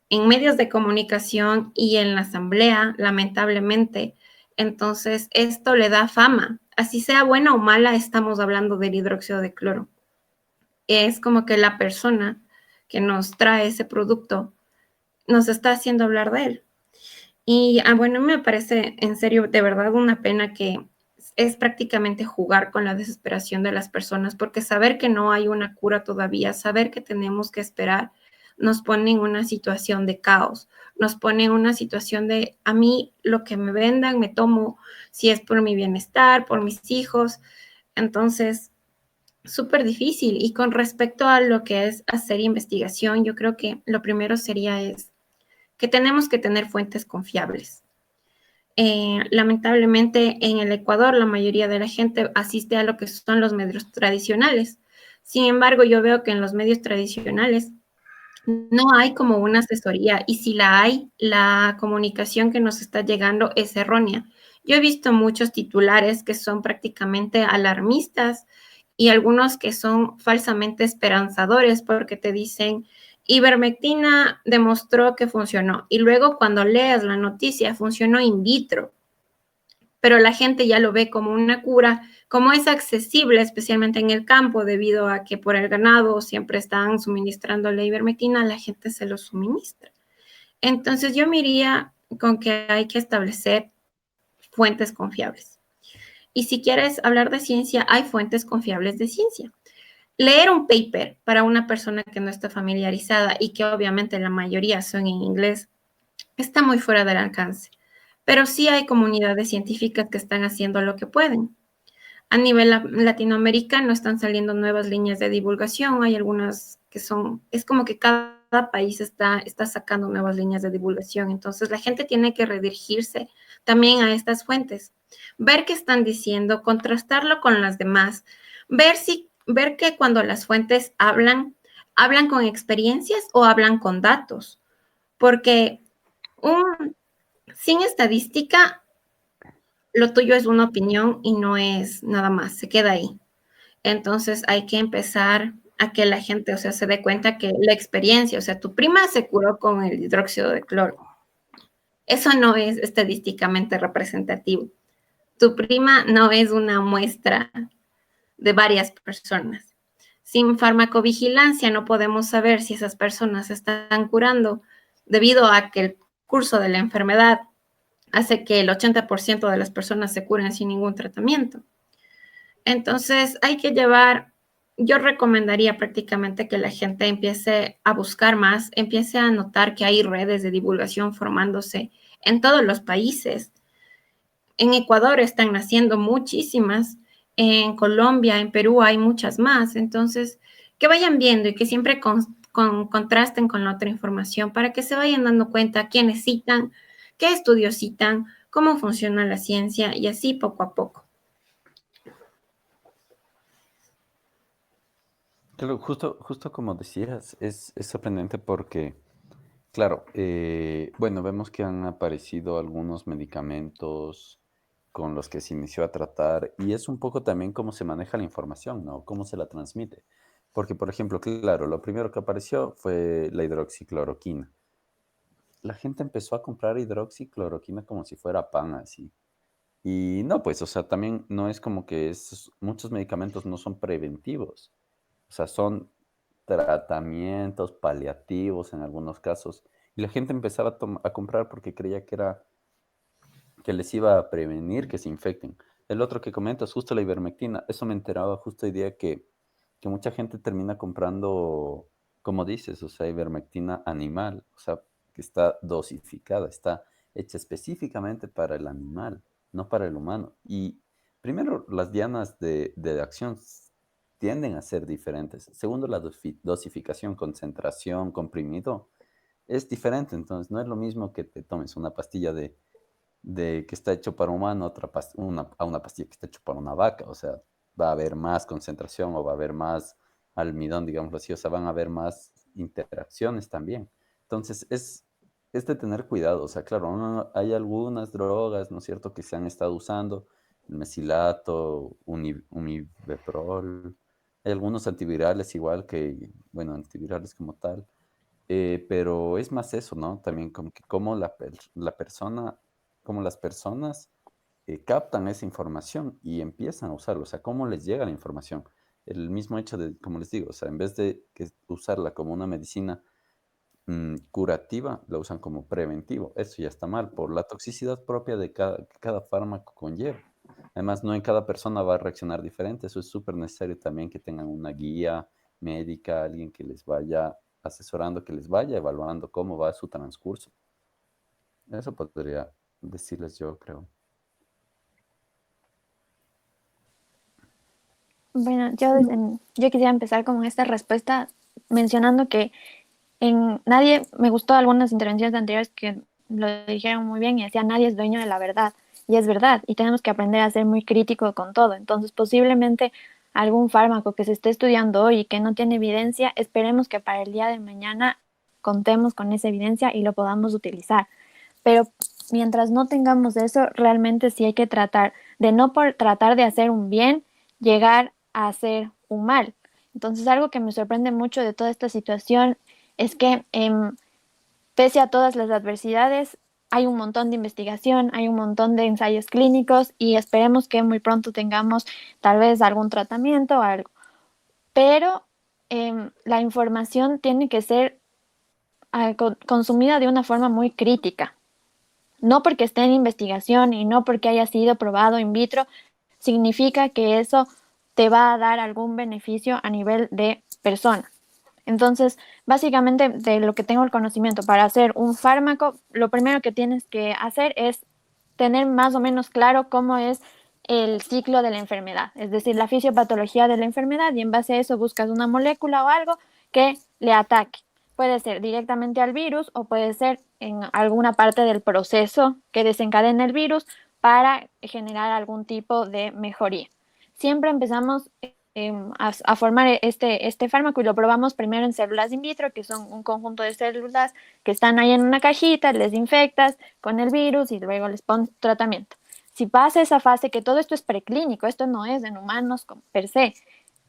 en medios de comunicación y en la asamblea, lamentablemente. Entonces, esto le da fama. Así sea buena o mala, estamos hablando del hidróxido de cloro. Es como que la persona que nos trae ese producto nos está haciendo hablar de él. Y bueno, me parece en serio, de verdad, una pena que es prácticamente jugar con la desesperación de las personas, porque saber que no hay una cura todavía, saber que tenemos que esperar, nos pone en una situación de caos, nos pone en una situación de a mí lo que me vendan me tomo, si es por mi bienestar, por mis hijos. Entonces, súper difícil. Y con respecto a lo que es hacer investigación, yo creo que lo primero sería es que tenemos que tener fuentes confiables. Lamentablemente en el Ecuador la mayoría de la gente asiste a lo que son los medios tradicionales. Sin embargo, yo veo que en los medios tradicionales no hay como una asesoría, y si la hay, la comunicación que nos está llegando es errónea. Yo he visto muchos titulares que son prácticamente alarmistas y algunos que son falsamente esperanzadores porque te dicen ivermectina demostró que funcionó, y luego cuando leas la noticia funcionó in vitro, pero la gente ya lo ve como una cura, como es accesible, especialmente en el campo, debido a que por el ganado siempre están suministrando la ivermectina, la gente se lo suministra. Entonces yo me iría con que hay que establecer fuentes confiables. Y si quieres hablar de ciencia, hay fuentes confiables de ciencia. Leer un paper para una persona que no está familiarizada y que obviamente la mayoría son en inglés, está muy fuera del alcance. Pero sí hay comunidades científicas que están haciendo lo que pueden. A nivel latinoamericano están saliendo nuevas líneas de divulgación. Hay algunas que son, es como que cada país está sacando nuevas líneas de divulgación. Entonces la gente tiene que redirigirse también a estas fuentes, ver qué están diciendo, contrastarlo con las demás, ver que cuando las fuentes hablan con experiencias o hablan con datos, porque sin estadística, lo tuyo es una opinión y no es nada más, se queda ahí. Entonces hay que empezar a que la gente, o sea, se dé cuenta que la experiencia, o sea, tu prima se curó con el hidróxido de cloro. Eso no es estadísticamente representativo. Tu prima no es una muestra de varias personas. Sin farmacovigilancia no podemos saber si esas personas se están curando debido a que el curso de la enfermedad hace que el 80% de las personas se curen sin ningún tratamiento. Entonces hay que yo recomendaría prácticamente que la gente empiece a buscar más, empiece a notar que hay redes de divulgación formándose en todos los países. En Ecuador están naciendo muchísimas, en Colombia, en Perú hay muchas más. Entonces, que vayan viendo y que siempre contrasten con la otra información para que se vayan dando cuenta quiénes citan, qué estudios citan, cómo funciona la ciencia, y así poco a poco. Claro, justo como decías, es sorprendente porque, claro, bueno, vemos que han aparecido algunos medicamentos con los que se inició a tratar, y es un poco también cómo se maneja la información, ¿no? Cómo se la transmite. Porque, por ejemplo, claro, lo primero que apareció fue la hidroxicloroquina. La gente empezó a comprar hidroxicloroquina como si fuera pan, así. Y no, pues, o sea, también no es como que muchos medicamentos no son preventivos. O sea, son tratamientos paliativos en algunos casos. Y la gente empezaba a comprar porque creía que les iba a prevenir que se infecten. El otro que comentas, justo la ivermectina, eso me enteraba justo hoy día que mucha gente termina comprando, como dices, o sea, ivermectina animal, o sea, que está dosificada, está hecha específicamente para el animal, no para el humano. Y primero, las dianas de acción tienden a ser diferentes. Segundo, la dosificación, concentración, comprimido, es diferente. Entonces, no es lo mismo que te tomes una pastilla de que está hecho para humano, a una pastilla que está hecho para una vaca. O sea, va a haber más concentración o va a haber más almidón, digamos así. O sea, van a haber más interacciones también. Entonces, es de tener cuidado. O sea, claro, hay algunas drogas, ¿no es cierto?, que se han estado usando, el mesilato, umiveprol. Hay algunos antivirales igual que, bueno, antivirales como tal. Pero es más eso, ¿no? También como que cómo la persona, cómo las personas captan esa información y empiezan a usarlo. O sea, cómo les llega la información. El mismo hecho de, como les digo, o sea, en vez de usarla como una medicina curativa, la usan como preventivo. Eso ya está mal por la toxicidad propia de que cada fármaco conlleva. Además, no en cada persona va a reaccionar diferente. Eso es súper necesario también que tengan una guía médica, alguien que les vaya asesorando, que les vaya evaluando cómo va su transcurso. Eso podría decirles yo, creo. Bueno, yo quisiera empezar con esta respuesta mencionando que me gustó algunas intervenciones anteriores que lo dijeron muy bien y decían nadie es dueño de la verdad. Y es verdad, y tenemos que aprender a ser muy crítico con todo. Entonces, posiblemente algún fármaco que se esté estudiando hoy y que no tiene evidencia, esperemos que para el día de mañana contemos con esa evidencia y lo podamos utilizar. Pero mientras no tengamos eso, realmente sí hay que tratar de no por tratar de hacer un bien, llegar a hacer un mal. Entonces, algo que me sorprende mucho de toda esta situación es que pese a todas las adversidades, hay un montón de investigación, hay un montón de ensayos clínicos y esperemos que muy pronto tengamos tal vez algún tratamiento o algo. Pero la información tiene que ser consumida de una forma muy crítica. No porque esté en investigación y no porque haya sido probado in vitro, significa que eso te va a dar algún beneficio a nivel de persona. Entonces, básicamente, de lo que tengo el conocimiento para hacer un fármaco, lo primero que tienes que hacer es tener más o menos claro cómo es el ciclo de la enfermedad, es decir, la fisiopatología de la enfermedad, y en base a eso buscas una molécula o algo que le ataque. Puede ser directamente al virus o puede ser en alguna parte del proceso que desencadena el virus para generar algún tipo de mejoría. Siempre empezamos a formar este fármaco y lo probamos primero en células in vitro, que son un conjunto de células que están ahí en una cajita, les infectas con el virus y luego les pones tratamiento. Si pasa esa fase, que todo esto es preclínico, esto no es en humanos per se,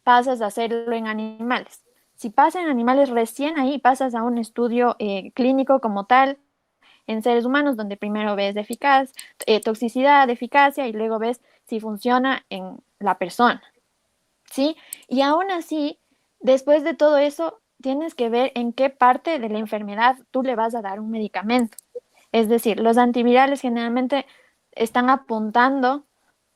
pasas a hacerlo en animales. Si pasa en animales, recién ahí pasas a un estudio clínico como tal, en seres humanos, donde primero ves toxicidad, eficacia y luego ves si funciona en la persona. ¿Sí? Y aún así, después de todo eso, tienes que ver en qué parte de la enfermedad tú le vas a dar un medicamento. Es decir, los antivirales generalmente están apuntando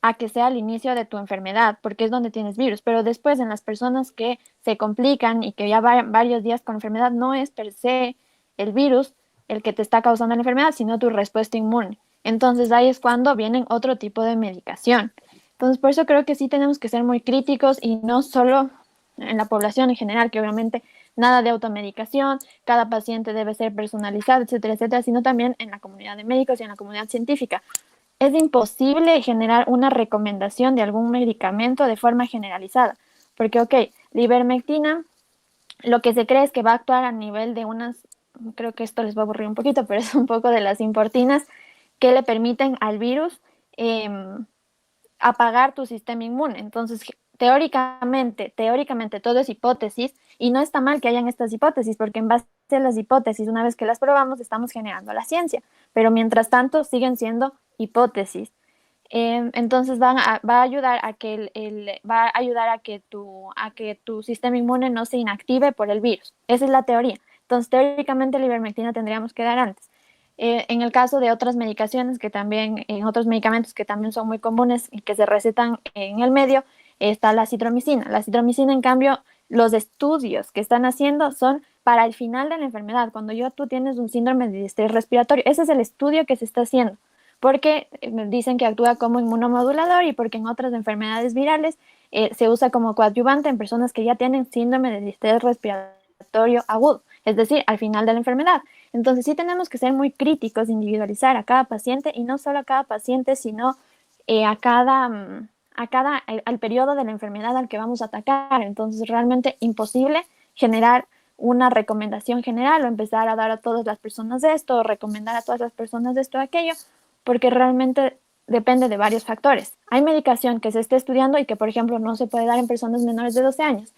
a que sea el inicio de tu enfermedad, porque es donde tienes virus, pero después en las personas que se complican y que ya van varios días con enfermedad, no es per se el virus el que te está causando la enfermedad, sino tu respuesta inmune. Entonces ahí es cuando vienen otro tipo de medicación. Entonces, por eso creo que sí tenemos que ser muy críticos y no solo en la población en general, que obviamente nada de automedicación, cada paciente debe ser personalizado, etcétera, etcétera, sino también en la comunidad de médicos y en la comunidad científica. Es imposible generar una recomendación de algún medicamento de forma generalizada, porque, ok, la ivermectina, lo que se cree es que va a actuar a nivel de creo que esto les va a aburrir un poquito, pero es un poco de las importinas que le permiten al virus apagar tu sistema inmune. Entonces, teóricamente, todo es hipótesis y no está mal que hayan estas hipótesis, porque en base a las hipótesis, una vez que las probamos, estamos generando la ciencia, pero mientras tanto siguen siendo hipótesis. Entonces va a ayudar a que tu sistema inmune no se inactive por el virus. Esa es la teoría. Entonces, teóricamente la ivermectina tendríamos que dar antes. En el caso de otras medicaciones en otros medicamentos que también son muy comunes y que se recetan en el medio, está la citromicina. La citromicina, en cambio, los estudios que están haciendo son para el final de la enfermedad, cuando tú tienes un síndrome de distrés respiratorio. Ese es el estudio que se está haciendo, porque dicen que actúa como inmunomodulador y porque en otras enfermedades virales se usa como coadyuvante en personas que ya tienen síndrome de distrés respiratorio agudo, es decir, al final de la enfermedad. Entonces sí tenemos que ser muy críticos, individualizar a cada paciente, y no solo a cada paciente, sino al periodo de la enfermedad al que vamos a atacar. Entonces realmente imposible generar una recomendación general o empezar a dar a todas las personas esto o recomendar a todas las personas esto o aquello, porque realmente depende de varios factores. Hay medicación que se está estudiando y que, por ejemplo, no se puede dar en personas menores de 12 años,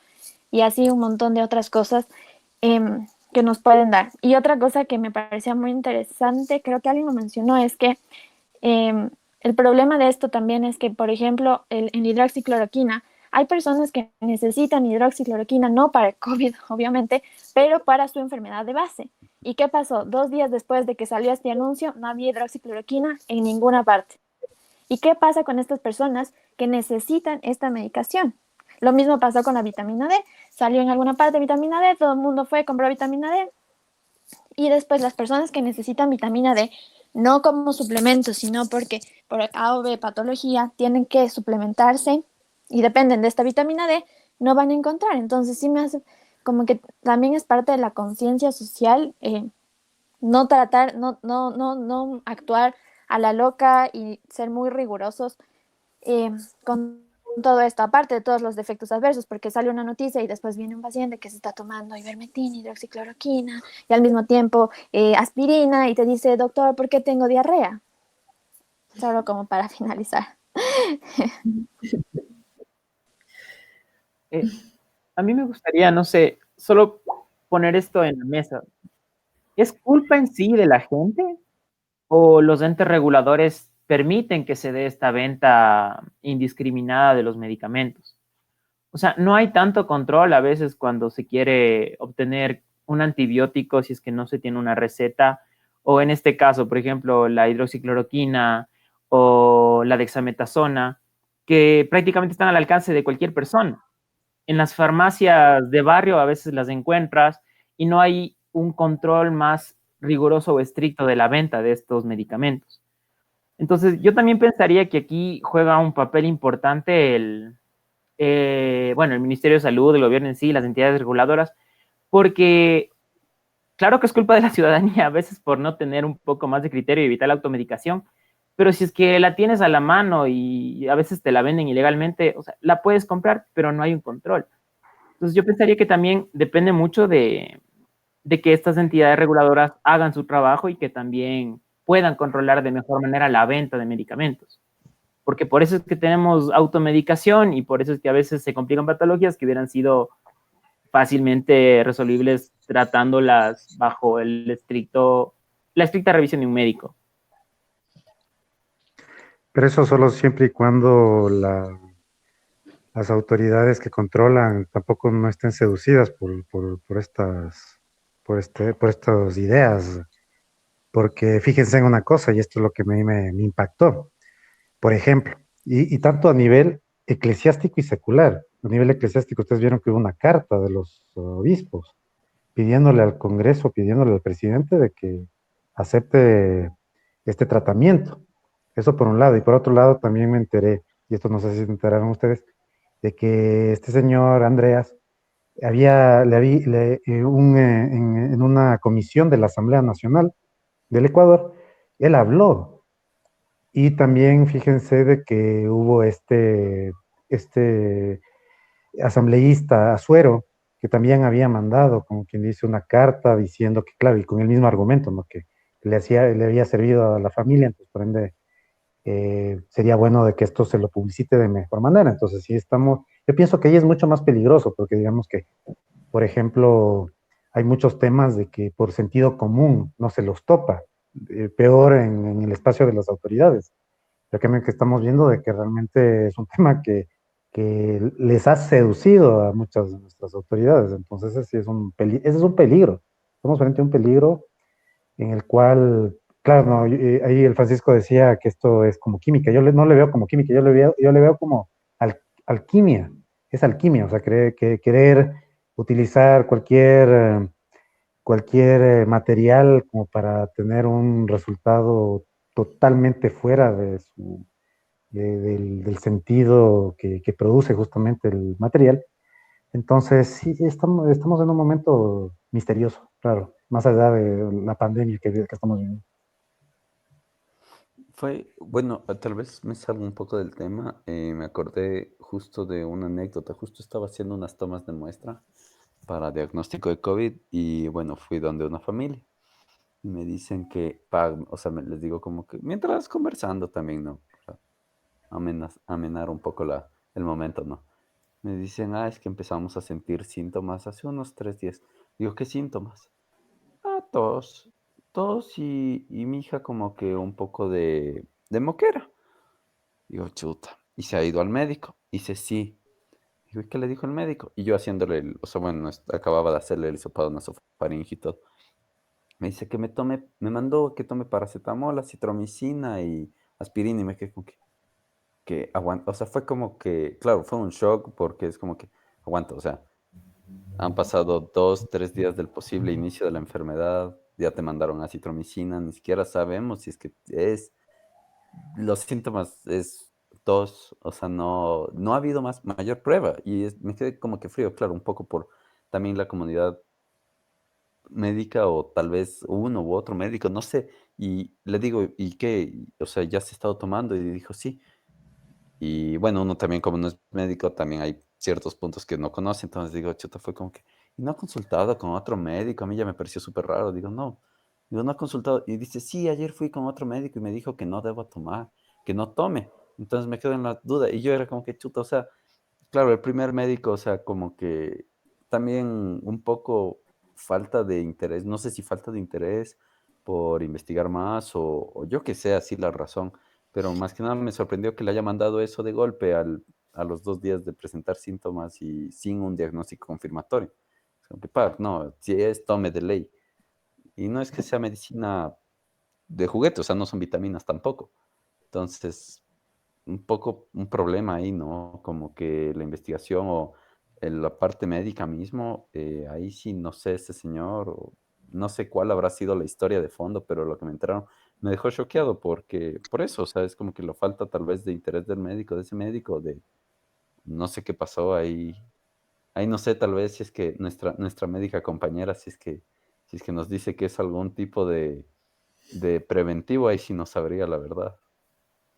y así un montón de otras cosas que nos pueden dar. Y otra cosa que me parecía muy interesante, creo que alguien lo mencionó, es que el problema de esto también es que, por ejemplo, en hidroxicloroquina, hay personas que necesitan hidroxicloroquina no para el COVID, obviamente, pero para su enfermedad de base. ¿Y qué pasó? 2 días después de que salió este anuncio, no había hidroxicloroquina en ninguna parte. ¿Y qué pasa con estas personas que necesitan esta medicación? Lo mismo pasó con la vitamina D. Salió en alguna parte vitamina D, todo el mundo fue, compró vitamina D. Y después las personas que necesitan vitamina D, no como suplemento, sino porque por A o B patología tienen que suplementarse y dependen de esta vitamina D, no van a encontrar. Entonces sí me hace como que también es parte de la conciencia social, no actuar a la loca y ser muy rigurosos con todo esto, aparte de todos los defectos adversos, porque sale una noticia y después viene un paciente que se está tomando ivermectina, hidroxicloroquina y al mismo tiempo aspirina, y te dice, doctor, ¿por qué tengo diarrea? Solo como para finalizar. A mí me gustaría, no sé, solo poner esto en la mesa. ¿Es culpa en sí de la gente o los entes reguladores permiten que se dé esta venta indiscriminada de los medicamentos? O sea, no hay tanto control a veces cuando se quiere obtener un antibiótico si es que no se tiene una receta, o en este caso, por ejemplo, la hidroxicloroquina o la dexametasona, que prácticamente están al alcance de cualquier persona. En las farmacias de barrio a veces las encuentras y no hay un control más riguroso o estricto de la venta de estos medicamentos. Entonces, yo también pensaría que aquí juega un papel importante el Ministerio de Salud, el gobierno en sí, las entidades reguladoras, porque claro que es culpa de la ciudadanía a veces por no tener un poco más de criterio y evitar la automedicación, pero si es que la tienes a la mano y a veces te la venden ilegalmente, o sea, la puedes comprar, pero no hay un control. Entonces yo pensaría que también depende mucho de que estas entidades reguladoras hagan su trabajo y que también puedan controlar de mejor manera la venta de medicamentos. Porque por eso es que tenemos automedicación y por eso es que a veces se complican patologías que hubieran sido fácilmente resolvibles tratándolas bajo la estricta revisión de un médico. Pero eso solo siempre y cuando las autoridades que controlan tampoco no estén seducidas por estas ideas. Porque fíjense en una cosa, y esto es lo que me impactó. Por ejemplo, y tanto a nivel eclesiástico y secular. A nivel eclesiástico, ustedes vieron que hubo una carta de los obispos pidiéndole al Congreso, pidiéndole al presidente de que acepte este tratamiento. Eso por un lado. Y por otro lado también me enteré, y esto no sé si se enteraron ustedes, de que este señor Andreas en una comisión de la Asamblea Nacional del Ecuador, él habló. Y también fíjense de que hubo este asambleísta Azuero, que también había mandado, como quien dice, una carta diciendo que, claro, y con el mismo argumento, ¿no? Que le había servido a la familia, entonces por ende sería bueno de que esto se lo publicite de mejor manera. Entonces sí yo pienso que ahí es mucho más peligroso, porque digamos que, por ejemplo, hay muchos temas de que por sentido común no se los topa, peor en el espacio de las autoridades. Ya que estamos viendo de que realmente es un tema que les ha seducido a muchas de nuestras autoridades. Entonces ese sí ese es un peligro. Estamos frente a un peligro en el cual, claro, no, ahí el Francisco decía que esto es como química. No le veo como química, yo le veo como alquimia. Es alquimia, o sea, querer utilizar cualquier cualquier material como para tener un resultado totalmente fuera del sentido que produce justamente el material. Entonces, sí, estamos en un momento misterioso, claro, más allá de la pandemia que estamos viviendo. Bueno, tal vez me salgo un poco del tema. Me acordé justo de una anécdota. Justo estaba haciendo unas tomas de muestra para diagnóstico de COVID y bueno, fui donde una familia y me dicen que, o sea, les digo como que mientras conversando también, ¿no? Para amenar un poco el momento, ¿no? Me dicen, es que empezamos a sentir síntomas hace unos 3 días. Digo, ¿qué síntomas? Tos. Tos y mi hija como que un poco de moquera. Digo, chuta. Y se ha ido al médico. Dice, sí. Digo, ¿y qué le dijo el médico? Y yo haciéndole, o sea, bueno, acababa de hacerle el hisopado nasofaríngeo y todo. Me dice que me mandó que tome paracetamol, acitromicina y aspirina y me quedé como que aguanta. O sea, fue como que, claro, fue un shock porque es como que aguanta, o sea, han pasado 2, 3 días del posible inicio de la enfermedad, ya te mandaron acitromicina, ni siquiera sabemos si es que los síntomas es tos, o sea, no ha habido mayor prueba y me quedé como que frío, claro, un poco por también la comunidad médica o tal vez uno u otro médico, no sé, y le digo, ¿y qué? O sea, ¿ya se ha estado tomando? Y dijo, sí. Y bueno, uno también como no es médico, también hay ciertos puntos que no conoce, entonces digo, chuta, fue como que, y no ha consultado con otro médico, a mí ya me pareció súper raro, digo, no ha consultado, y dice, sí, ayer fui con otro médico y me dijo que no debo tomar, que no tome, entonces me quedo en la duda, y yo era como que chuta, o sea, claro, el primer médico, o sea, como que también un poco falta de interés, no sé si falta de interés por investigar más o yo que sé, así la razón, pero más que nada me sorprendió que le haya mandado eso de golpe a los 2 días de presentar síntomas y sin un diagnóstico confirmatorio. Es como que, no, si es, tome de ley. Y no es que sea medicina de juguete, o sea, no son vitaminas tampoco. Entonces, un poco un problema ahí, ¿no? Como que la investigación o la parte médica mismo, ahí sí no sé ese señor, o no sé cuál habrá sido la historia de fondo, pero lo que me enteraron me dejó choqueado porque, por eso, o sea, es como que lo falta tal vez de interés del médico, de ese médico, de no sé qué pasó ahí. Ahí no sé, tal vez si es que nuestra médica compañera, si es que nos dice que es algún tipo de preventivo, ahí sí no sabría la verdad.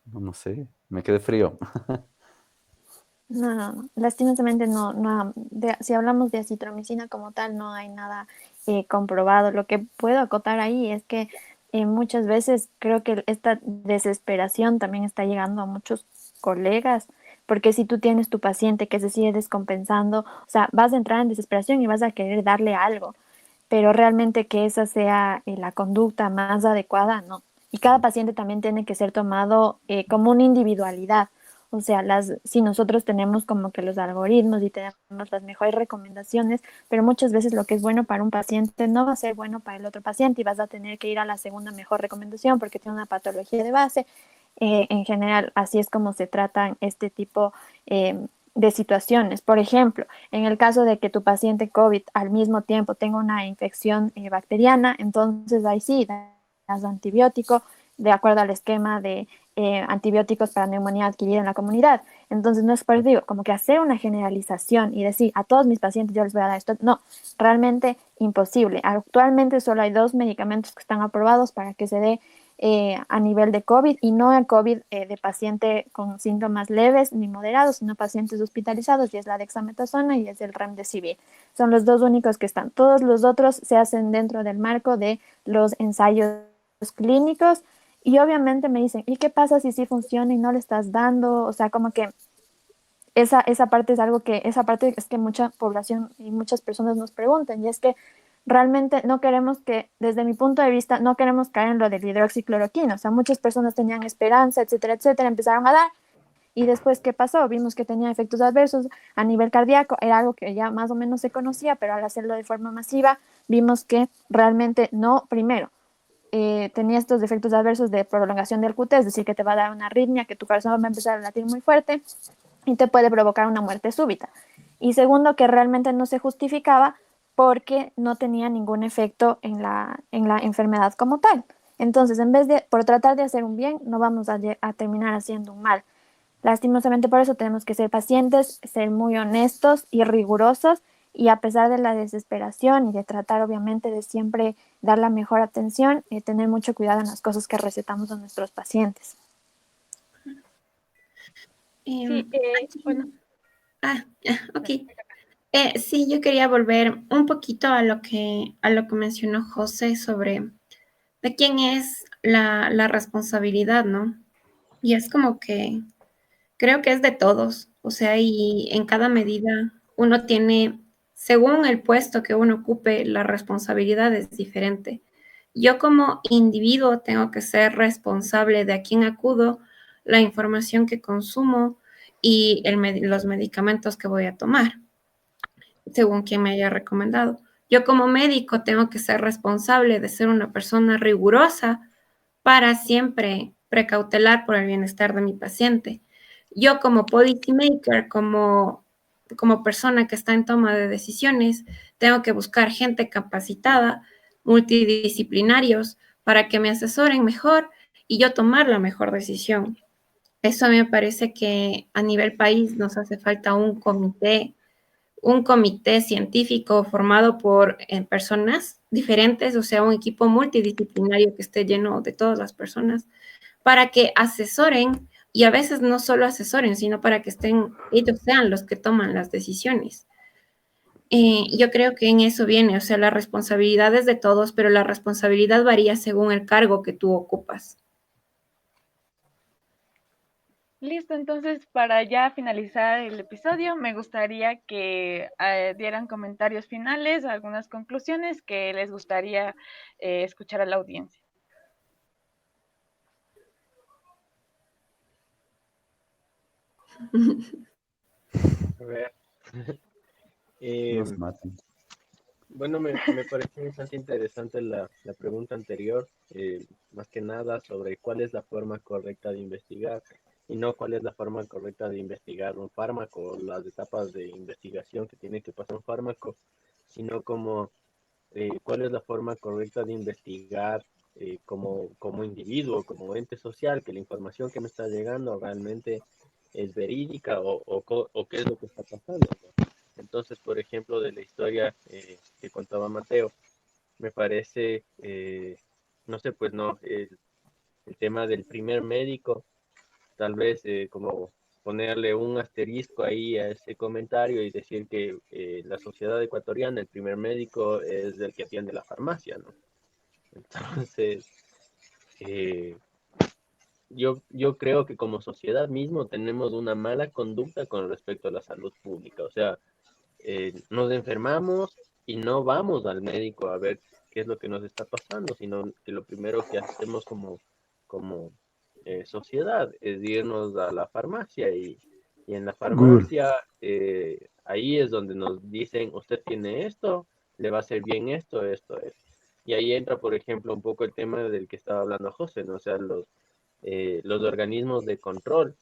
No sé, me quedé frío. No, lastimosamente si hablamos de acitromicina como tal, no hay nada comprobado. Lo que puedo acotar ahí es que muchas veces creo que esta desesperación también está llegando a muchos colegas, porque si tú tienes tu paciente que se sigue descompensando, o sea, vas a entrar en desesperación y vas a querer darle algo, pero realmente que esa sea la conducta más adecuada, no. Y cada paciente también tiene que ser tomado como una individualidad. O sea, si nosotros tenemos como que los algoritmos y tenemos las mejores recomendaciones, pero muchas veces lo que es bueno para un paciente no va a ser bueno para el otro paciente y vas a tener que ir a la segunda mejor recomendación porque tiene una patología de base. En general, así es como se tratan este tipo de situaciones. Por ejemplo, en el caso de que tu paciente COVID al mismo tiempo tenga una infección bacteriana, entonces ahí sí das antibiótico de acuerdo al esquema de antibióticos para neumonía adquirida en la comunidad. Entonces no es por eso digo, como que hacer una generalización y decir a todos mis pacientes yo les voy a dar esto, no, realmente imposible. Actualmente solo hay 2 medicamentos que están aprobados para que se dé a nivel de COVID y no el COVID de paciente con síntomas leves ni moderados, sino pacientes hospitalizados y es la dexametasona y es el remdesivir. Son los 2 únicos que están. Todos los otros se hacen dentro del marco de los ensayos clínicos y obviamente me dicen, ¿y qué pasa si sí funciona y no le estás dando? O sea, como que esa parte es algo que, esa parte es que mucha población y muchas personas nos preguntan y es que realmente no queremos desde mi punto de vista, no queremos caer en lo del hidroxicloroquina. O sea, muchas personas tenían esperanza, etcétera, empezaron a dar. Y después, ¿qué pasó? Vimos que tenía efectos adversos a nivel cardíaco. Era algo que ya más o menos se conocía, pero al hacerlo de forma masiva, vimos que realmente no, primero, tenía estos efectos adversos de prolongación del QT, es decir, que te va a dar una arritmia, que tu corazón va a empezar a latir muy fuerte y te puede provocar una muerte súbita. Y segundo, que realmente no se justificaba porque no tenía ningún efecto en la enfermedad como tal. Entonces, en vez de, por tratar de hacer un bien, no vamos a terminar haciendo un mal. Lastimosamente por eso tenemos que ser pacientes, ser muy honestos y rigurosos, y a pesar de la desesperación y de tratar obviamente de siempre dar la mejor atención, tener mucho cuidado en las cosas que recetamos a nuestros pacientes. Sí, bueno. Ok. Sí, yo quería volver un poquito a lo que mencionó José sobre de quién es la responsabilidad, ¿no? Y es como que creo que es de todos, o sea, y en cada medida uno tiene, según el puesto que uno ocupe, la responsabilidad es diferente. Yo como individuo tengo que ser responsable de a quién acudo, la información que consumo y los medicamentos que voy a tomar, según quien me haya recomendado. Yo como médico tengo que ser responsable de ser una persona rigurosa para siempre precautelar por el bienestar de mi paciente. Yo como policy maker, como persona que está en toma de decisiones, tengo que buscar gente capacitada, multidisciplinarios, para que me asesoren mejor y yo tomar la mejor decisión. Eso a mí me parece que a nivel país nos hace falta un comité científico formado por personas diferentes, o sea, un equipo multidisciplinario que esté lleno de todas las personas, para que asesoren, y a veces no solo asesoren, sino para que ellos sean los que toman las decisiones. Yo creo que en eso viene, o sea, la responsabilidad es de todos, pero la responsabilidad varía según el cargo que tú ocupas. Listo, entonces para ya finalizar el episodio, me gustaría que dieran comentarios finales, algunas conclusiones que les gustaría escuchar a la audiencia. A ver. Nos matan. Bueno, me pareció bastante interesante la pregunta anterior, más que nada sobre cuál es la forma correcta de investigar y no cuál es la forma correcta de investigar un fármaco, las etapas de investigación que tiene que pasar un fármaco, sino como cuál es la forma correcta de investigar como individuo, como ente social, que la información que me está llegando realmente es verídica o qué es lo que está pasando, ¿no? Entonces, por ejemplo, de la historia que contaba Mateo, me parece, no sé, pues no, el tema del primer médico, tal vez como ponerle un asterisco ahí a ese comentario y decir que la sociedad ecuatoriana, el primer médico es el que atiende la farmacia, ¿no? Entonces, eh, yo creo que como sociedad mismo tenemos una mala conducta con respecto a la salud pública, o sea, nos enfermamos y no vamos al médico a ver qué es lo que nos está pasando, sino que lo primero que hacemos como sociedad es irnos a la farmacia y en la farmacia ahí es donde nos dicen, usted tiene esto, le va a hacer bien esto, esto, esto. Y ahí entra, por ejemplo, un poco el tema del que estaba hablando José, ¿no? O sea, los organismos de control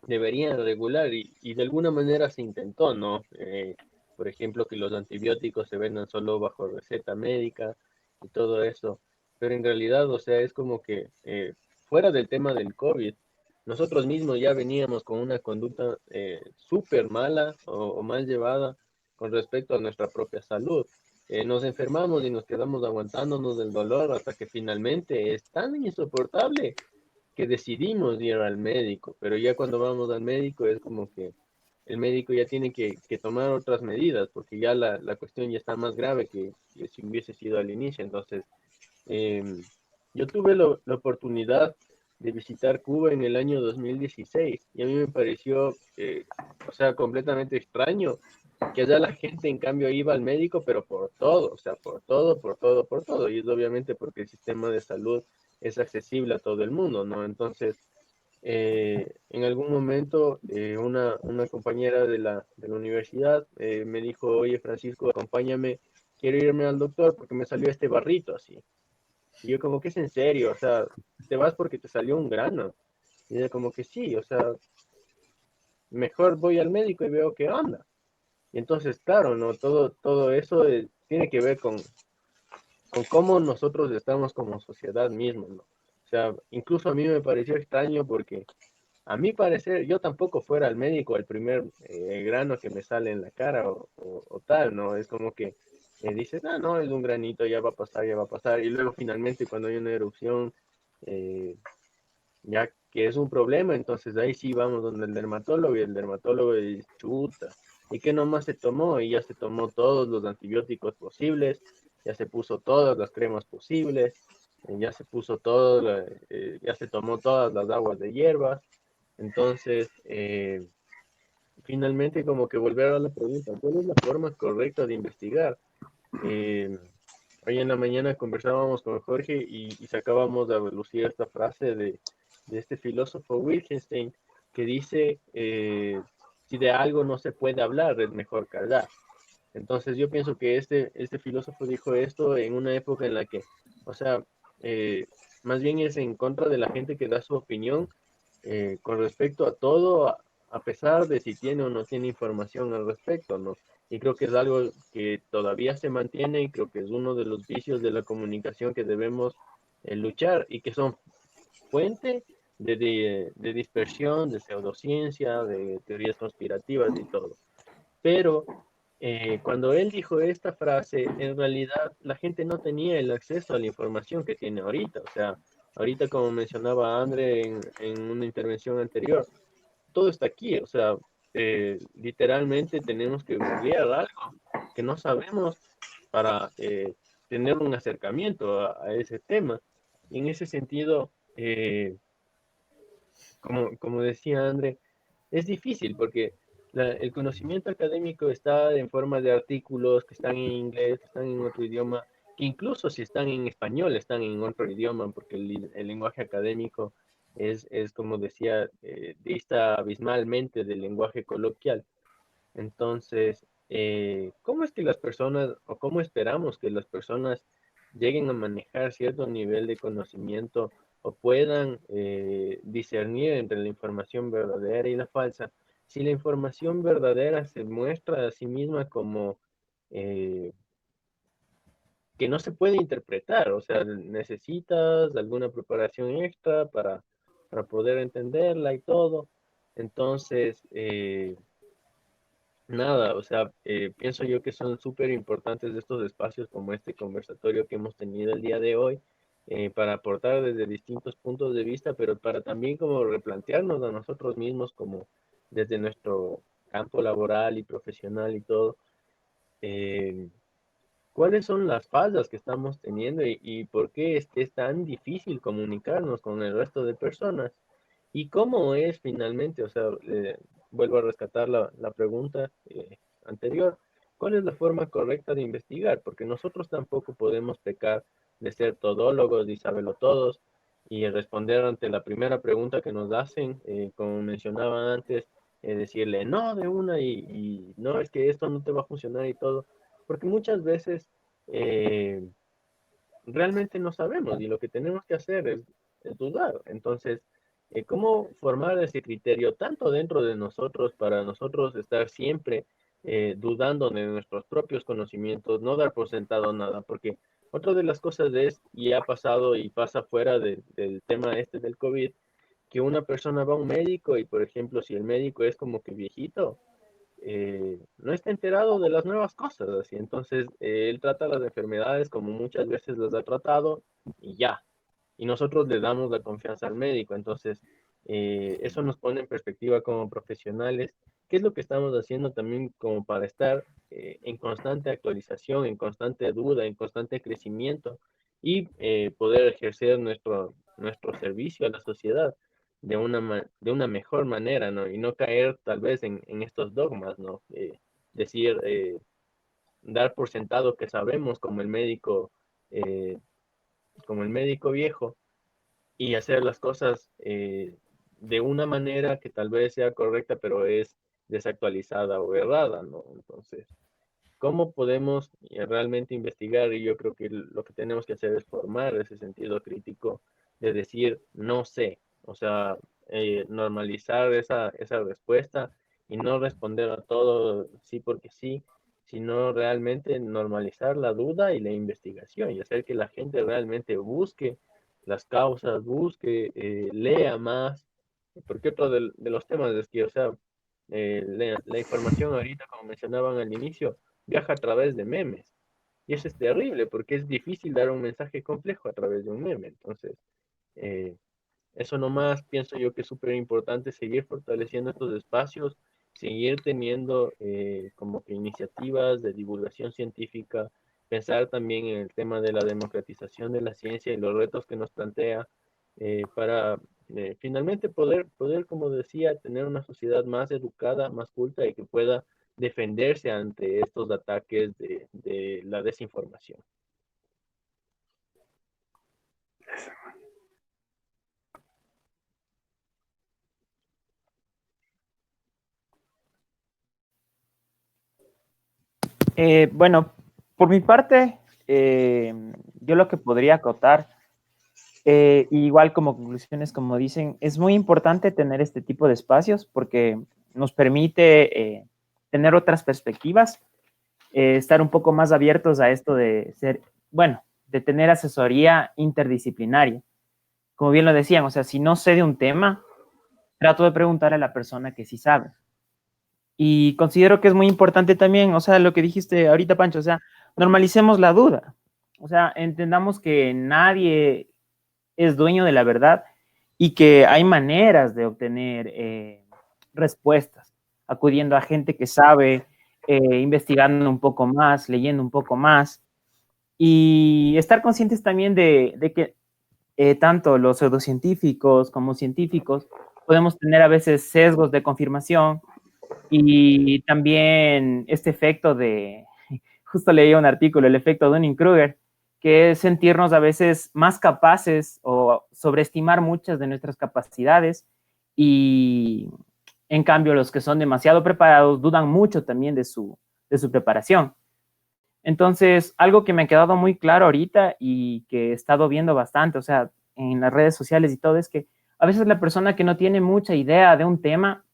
deberían regular y de alguna manera se intentó, ¿no? Por ejemplo, que los antibióticos se vendan solo bajo receta médica y todo eso. Pero en realidad, o sea, es como que fuera del tema del COVID, nosotros mismos ya veníamos con una conducta súper mala o mal llevada con respecto a nuestra propia salud. Nos enfermamos y nos quedamos aguantándonos del dolor hasta que finalmente es tan insoportable que decidimos ir al médico, pero ya cuando vamos al médico es como que el médico ya tiene que tomar otras medidas, porque ya la cuestión ya está más grave que si hubiese sido al inicio. Entonces, eh, yo tuve la oportunidad de visitar Cuba en el año 2016 y a mí me pareció, o sea, completamente extraño que allá la gente en cambio iba al médico, pero por todo, o sea, por todo, por todo, por todo. Y es obviamente porque el sistema de salud es accesible a todo el mundo, ¿no? Entonces, en algún momento una compañera de la universidad me dijo, oye Francisco, acompáñame, quiero irme al doctor porque me salió este barrito así. Y yo como que es en serio, o sea, te vas porque te salió un grano. Y ella como que sí, o sea, mejor voy al médico y veo qué onda. Y entonces, claro, ¿no? Todo eso tiene que ver con cómo nosotros estamos como sociedad mismo, ¿no? O sea, incluso a mí me pareció extraño porque a mi parecer yo tampoco fuera al médico el primer grano que me sale en la cara o tal, ¿no? Es como que dices, ah, no, es un granito, ya va a pasar, ya va a pasar. Y luego finalmente cuando hay una erupción, eh, ya que es un problema, entonces ahí sí vamos donde el dermatólogo y el dermatólogo dice, chuta, ¿y qué nomás se tomó? Y ya se tomó todos los antibióticos posibles, ya se puso todas las cremas posibles, ya se puso todo, ya se tomó todas las aguas de hierbas, entonces finalmente como que volver a la pregunta, ¿cuál es la forma correcta de investigar? Eh, Hoy en la mañana conversábamos con Jorge y sacábamos a relucir esta frase de este filósofo Wittgenstein que dice, si de algo no se puede hablar, es mejor callar. Entonces yo pienso que este filósofo dijo esto en una época en la que, o sea, eh, más bien es en contra de la gente que da su opinión con respecto a todo, a pesar de si tiene o no tiene información al respecto, ¿no? Y creo que es algo que todavía se mantiene y creo que es uno de los vicios de la comunicación que debemos luchar y que son fuente de dispersión, de pseudociencia, de teorías conspirativas y todo. Pero cuando él dijo esta frase, en realidad la gente no tenía el acceso a la información que tiene ahorita. O sea, ahorita como mencionaba André en una intervención anterior, todo está aquí. O sea, literalmente tenemos que googlear algo que no sabemos para tener un acercamiento a ese tema. Y en ese sentido, como decía André, es difícil porque el conocimiento académico está en forma de artículos que están en inglés, que están en otro idioma, que incluso si están en español, están en otro idioma, porque el lenguaje académico es como decía, dista abismalmente del lenguaje coloquial. Entonces, ¿cómo es que las personas, o cómo esperamos que las personas lleguen a manejar cierto nivel de conocimiento o puedan discernir entre la información verdadera y la falsa? Si la información verdadera se muestra a sí misma como eh, que no se puede interpretar, o sea, necesitas alguna preparación extra para poder entenderla y todo. Entonces, nada, o sea, pienso yo que son súper importantes estos espacios como este conversatorio que hemos tenido el día de hoy, para aportar desde distintos puntos de vista, pero para también como replantearnos a nosotros mismos como desde nuestro campo laboral y profesional y todo, eh, cuáles son las fallas que estamos teniendo y por qué es tan difícil comunicarnos con el resto de personas. ¿Y cómo es finalmente? O sea, vuelvo a rescatar la pregunta anterior. ¿Cuál es la forma correcta de investigar? Porque nosotros tampoco podemos pecar de ser todólogos y saberlo todos y responder ante la primera pregunta que nos hacen, como mencionaba antes, decirle no de una y no, es que esto no te va a funcionar y todo. Porque muchas veces eh, realmente no sabemos y lo que tenemos que hacer es dudar. Entonces, ¿cómo formar ese criterio tanto dentro de nosotros para nosotros estar siempre dudando de nuestros propios conocimientos, no dar por sentado nada? Porque otra de las cosas es, y ha pasado y pasa fuera del tema este del COVID, que una persona va a un médico y, por ejemplo, si el médico es como que viejito, no está enterado de las nuevas cosas, así. Entonces, él trata las enfermedades como muchas veces las ha tratado y ya. Y nosotros le damos la confianza al médico. Entonces, eso nos pone en perspectiva como profesionales. ¿Qué es lo que estamos haciendo también como para estar en constante actualización, en constante duda, en constante crecimiento y poder ejercer nuestro servicio a la sociedad de una mejor manera, ¿no? Y no caer tal vez en estos dogmas, ¿no? Decir, dar por sentado que sabemos eh, como el médico viejo y hacer las cosas de una manera que tal vez sea correcta, pero es desactualizada o errada, ¿no? Entonces, ¿cómo podemos realmente investigar? Y yo creo que lo que tenemos que hacer es formar ese sentido crítico de decir, no sé, o sea, normalizar esa respuesta y no responder a todo sí porque sí, sino realmente normalizar la duda y la investigación y hacer que la gente realmente busque las causas, busque, lea más, porque otro de los temas es que, o sea, la información ahorita, como mencionaban al inicio, viaja a través de memes. Y eso es terrible porque es difícil dar un mensaje complejo a través de un meme. Entonces, eh, eso nomás pienso yo que es súper importante seguir fortaleciendo estos espacios, seguir teniendo como que iniciativas de divulgación científica, pensar también en el tema de la democratización de la ciencia y los retos que nos plantea para finalmente poder, como decía, tener una sociedad más educada, más culta y que pueda defenderse ante estos ataques de la desinformación. Bueno, por mi parte, yo lo que podría acotar, igual como conclusiones, como dicen, es muy importante tener este tipo de espacios porque nos permite tener otras perspectivas, estar un poco más abiertos a esto de ser, bueno, de tener asesoría interdisciplinaria. Como bien lo decían, o sea, si no sé de un tema, trato de preguntar a la persona que sí sabe. Y considero que es muy importante también, o sea, lo que dijiste ahorita, Pancho, o sea, normalicemos la duda. O sea, entendamos que nadie es dueño de la verdad y que hay maneras de obtener respuestas, acudiendo a gente que sabe, investigando un poco más, leyendo un poco más y estar conscientes también de que tanto los pseudocientíficos como científicos podemos tener a veces sesgos de confirmación y también este efecto de, justo leí un artículo, el efecto Dunning-Kruger, que es sentirnos a veces más capaces o sobreestimar muchas de nuestras capacidades y en cambio los que son demasiado preparados dudan mucho también de su preparación. Entonces, algo que me ha quedado muy claro ahorita y que he estado viendo bastante, o sea, en las redes sociales y todo, es que a veces la persona que no tiene mucha idea de un tema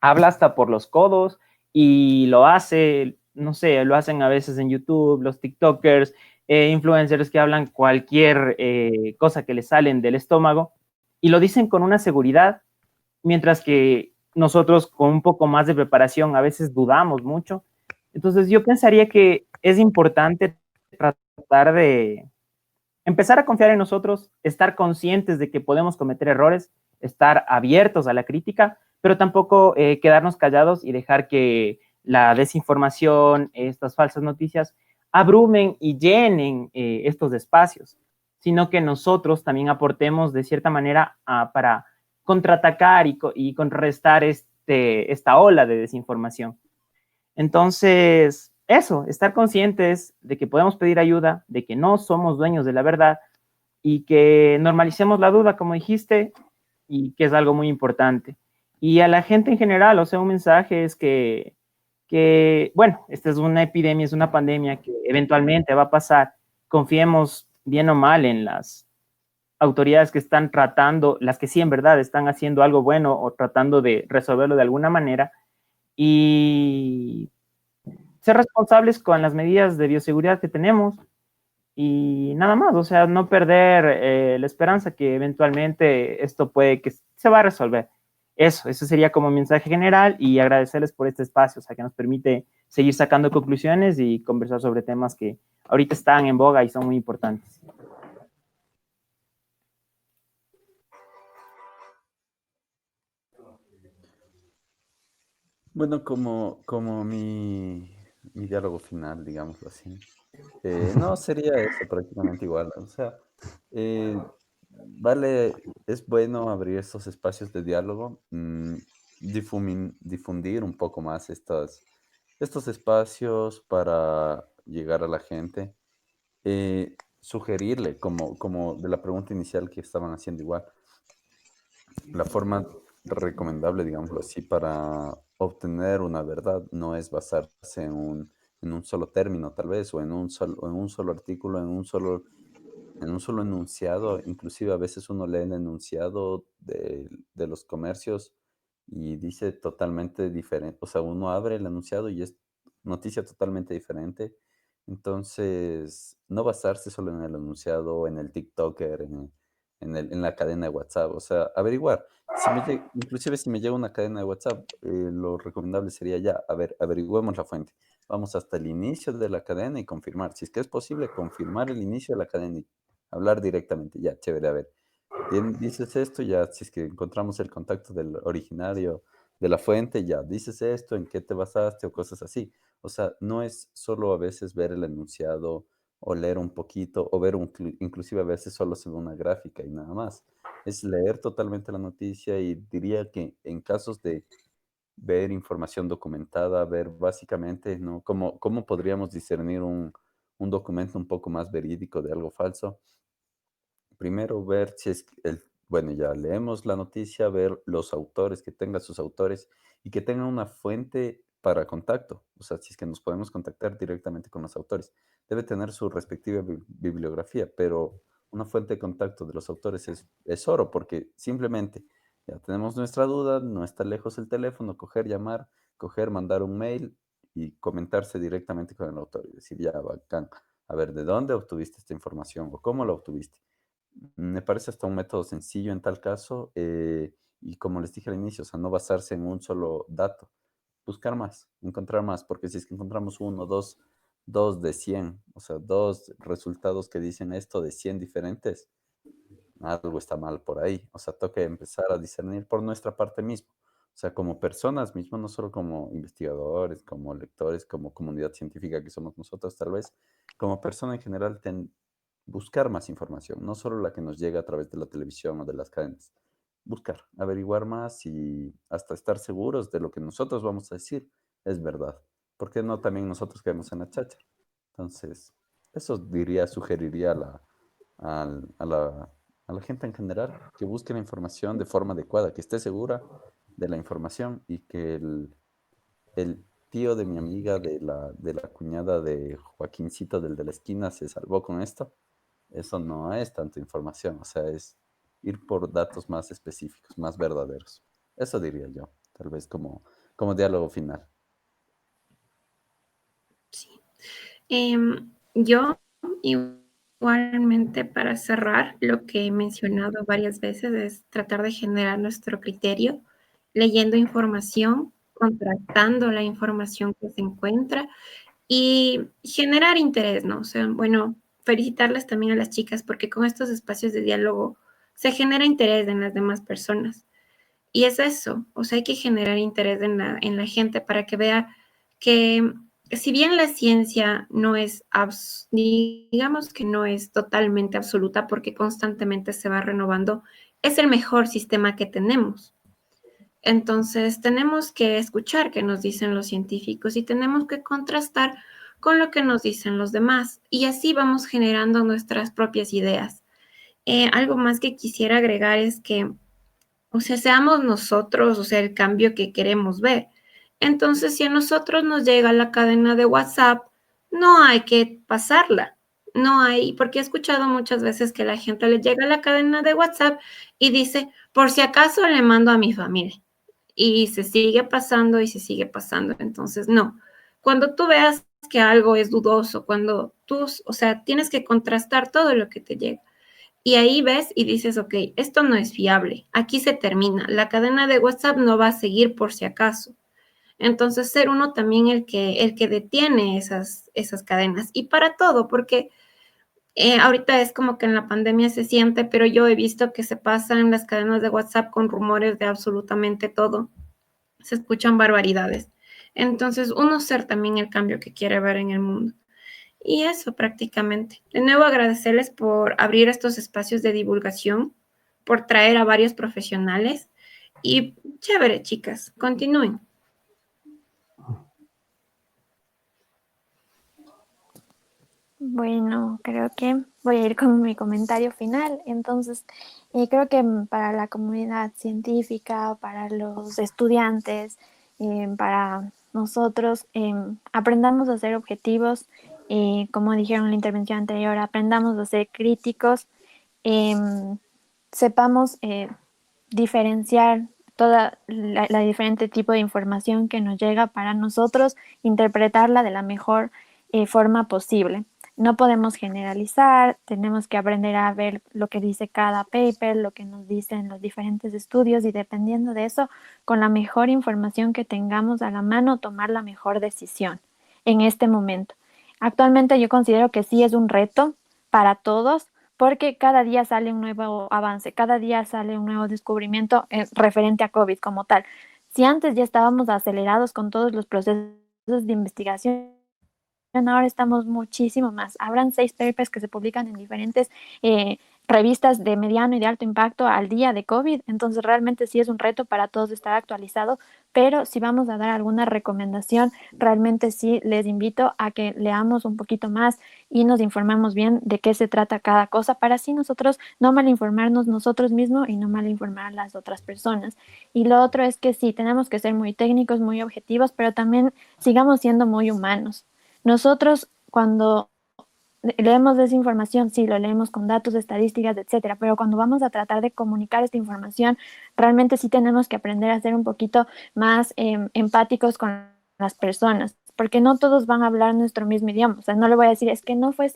habla hasta por los codos y lo hace, no sé, lo hacen a veces en YouTube, los TikTokers, influencers que hablan cualquier cosa que les salen del estómago y lo dicen con una seguridad, mientras que nosotros con un poco más de preparación a veces dudamos mucho. Entonces yo pensaría que es importante tratar de empezar a confiar en nosotros, estar conscientes de que podemos cometer errores, estar abiertos a la crítica, pero tampoco quedarnos callados y dejar que la desinformación, estas falsas noticias, abrumen y llenen estos espacios, sino que nosotros también aportemos de cierta manera para contraatacar y contrarrestar esta ola de desinformación. Entonces, eso, estar conscientes de que podemos pedir ayuda, de que no somos dueños de la verdad y que normalicemos la duda, como dijiste, y que es algo muy importante. Y a la gente en general, o sea, un mensaje es bueno, esta es una epidemia, es una pandemia que eventualmente va a pasar. Confiemos bien o mal en las autoridades que están tratando, las que sí en verdad están haciendo algo bueno o tratando de resolverlo de alguna manera y ser responsables con las medidas de bioseguridad que tenemos y nada más, o sea, no perder la esperanza que eventualmente esto puede que se va a resolver. Eso sería como mensaje general y agradecerles por este espacio, o sea, que nos permite seguir sacando conclusiones y conversar sobre temas que ahorita están en boga y son muy importantes. Bueno, como mi diálogo final, digámoslo así. No, sería eso prácticamente igual. O sea, vale, es bueno abrir estos espacios de diálogo, difundir un poco más estos espacios para llegar a la gente. Sugerirle, como de la pregunta inicial que estaban haciendo igual, la forma recomendable, digámoslo así, para obtener una verdad no es basarse en un solo término, tal vez, o en un solo artículo, en un solo enunciado. Inclusive a veces uno lee el enunciado de los comercios y dice totalmente diferente. O sea, uno abre el enunciado y es noticia totalmente diferente. Entonces, no basarse solo en el enunciado, en el TikToker, en la cadena de WhatsApp. O sea, averiguar. Inclusive si me llega una cadena de WhatsApp, lo recomendable sería ya, a ver, averigüemos la fuente. Vamos hasta el inicio de la cadena y confirmar. Si es que es posible, confirmar el inicio de la cadena y hablar directamente. Ya, chévere, a ver. Dices esto, ya, si es que encontramos el contacto del originario de la fuente, ya, dices esto, en qué te basaste o cosas así. O sea, no es solo a veces ver el enunciado o leer un poquito o ver inclusive a veces solo se ve una gráfica y nada más. Es leer totalmente la noticia y diría que en casos de ver información documentada, ver básicamente, ¿no? ¿Cómo podríamos discernir un documento un poco más verídico de algo falso? Primero ver si es bueno, ya leemos la noticia, ver los autores, que tenga sus autores y que tenga una fuente para contacto. O sea, si es que nos podemos contactar directamente con los autores. Debe tener su respectiva bibliografía, pero una fuente de contacto de los autores es oro, porque simplemente ya tenemos nuestra duda, no está lejos el teléfono, coger, llamar, coger, mandar un mail y comentarse directamente con el autor y decir, ya, bacán, a ver, ¿de dónde obtuviste esta información o cómo la obtuviste? Me parece hasta un método sencillo en tal caso, y como les dije al inicio, o sea, no basarse en un solo dato, buscar más, encontrar más, porque si es que encontramos uno, dos de 100, o sea, dos resultados que dicen esto de 100 diferentes, algo está mal por ahí. O sea, toca empezar a discernir por nuestra parte mismo. O sea, como personas mismas, no solo como investigadores, como lectores, como comunidad científica que somos nosotros tal vez, como persona en general, buscar más información, no solo la que nos llega a través de la televisión o de las cadenas. Buscar, averiguar más y hasta estar seguros de lo que nosotros vamos a decir es verdad. ¿Por qué no también nosotros caemos en la chacha? Entonces, eso diría, sugeriría a la gente en general que busque la información de forma adecuada, que esté segura de la información y que el tío de mi amiga, de la cuñada de Joaquincito, del de la esquina, se salvó con esto. Eso no es tanta información, o sea, es ir por datos más específicos, más verdaderos. Eso diría yo, tal vez como diálogo final. Sí. Yo igualmente para cerrar, lo que he mencionado varias veces es tratar de generar nuestro criterio, leyendo información, contrastando la información que se encuentra y generar interés, ¿no? O sea, bueno, felicitarles también a las chicas porque con estos espacios de diálogo se genera interés en las demás personas. Y es eso, o sea, hay que generar interés en la gente para que vea que si bien la ciencia no es, digamos que no es totalmente absoluta porque constantemente se va renovando, es el mejor sistema que tenemos. Entonces, tenemos que escuchar qué nos dicen los científicos y tenemos que contrastar con lo que nos dicen los demás. Y así vamos generando nuestras propias ideas. Algo más que quisiera agregar es que, o sea, seamos nosotros, o sea, el cambio que queremos ver. Entonces, si a nosotros nos llega la cadena de WhatsApp, no hay que pasarla. No hay, porque he escuchado muchas veces que la gente le llega la cadena de WhatsApp y dice, por si acaso le mando a mi familia. Y se sigue pasando y se sigue pasando. Entonces, no. Cuando tú veas que algo es dudoso, cuando tú, o sea, tienes que contrastar todo lo que te llega. Y ahí ves y dices, ok, esto no es fiable, aquí se termina, la cadena de WhatsApp no va a seguir por si acaso. Entonces, ser uno también el que detiene esas cadenas. Y para todo, porque ahorita es como que en la pandemia se siente, pero yo he visto que se pasan las cadenas de WhatsApp con rumores de absolutamente todo. Se escuchan barbaridades. Entonces, uno ser también el cambio que quiere ver en el mundo. Y eso prácticamente. De nuevo agradecerles por abrir estos espacios de divulgación, por traer a varios profesionales y chévere, chicas, continúen. Bueno, creo que voy a ir con mi comentario final. Entonces, creo que para la comunidad científica, para los estudiantes, para nosotros, aprendamos a ser objetivos, como dijeron en la intervención anterior, aprendamos a ser críticos, sepamos diferenciar toda la diferente tipo de información que nos llega para nosotros interpretarla de la mejor forma posible. No podemos generalizar, tenemos que aprender a ver lo que dice cada paper, lo que nos dicen los diferentes estudios y dependiendo de eso, con la mejor información que tengamos a la mano, tomar la mejor decisión en este momento. Actualmente yo considero que sí es un reto para todos porque cada día sale un nuevo avance, cada día sale un nuevo descubrimiento referente a COVID como tal. Si antes ya estábamos acelerados con todos los procesos de investigación, ahora estamos muchísimo más. Habrán 6 papers que se publican en diferentes revistas de mediano y de alto impacto al día de COVID, entonces realmente sí es un reto para todos estar actualizado, pero si vamos a dar alguna recomendación, realmente sí les invito a que leamos un poquito más y nos informemos bien de qué se trata cada cosa para así nosotros no malinformarnos nosotros mismos y no malinformar a las otras personas. Y lo otro es que sí, tenemos que ser muy técnicos, muy objetivos, pero también sigamos siendo muy humanos. Nosotros cuando leemos desinformación, sí, lo leemos con datos, estadísticas, etcétera, pero cuando vamos a tratar de comunicar esta información, realmente sí tenemos que aprender a ser un poquito más empáticos con las personas, porque no todos van a hablar nuestro mismo idioma. O sea, no le voy a decir, es que no fue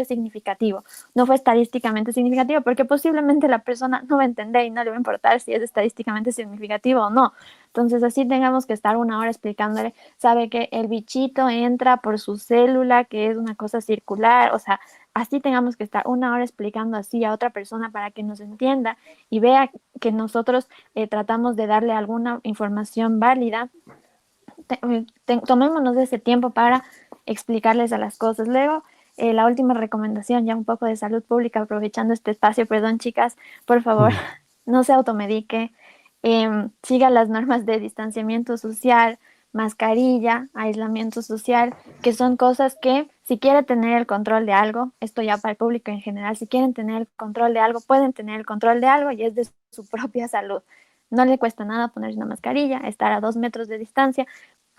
significativo, no fue estadísticamente significativo, porque posiblemente la persona no va a entender y no le va a importar si es estadísticamente significativo o no. Entonces, así tengamos que estar una hora explicándole, sabe que el bichito entra por su célula, que es una cosa circular, o sea, así tengamos que estar una hora explicando así a otra persona para que nos entienda y vea que nosotros tratamos de darle alguna información válida. Tomémonos ese tiempo para explicarles a las cosas. Luego, la última recomendación, ya un poco de salud pública, aprovechando este espacio, perdón chicas, por favor, no se automedique, siga las normas de distanciamiento social, mascarilla, aislamiento social, que son cosas que si quieren tener el control de algo, esto ya para el público en general, si quieren tener el control de algo, pueden tener el control de algo y es de su propia salud. No le cuesta nada ponerse una mascarilla, estar a 2 metros de distancia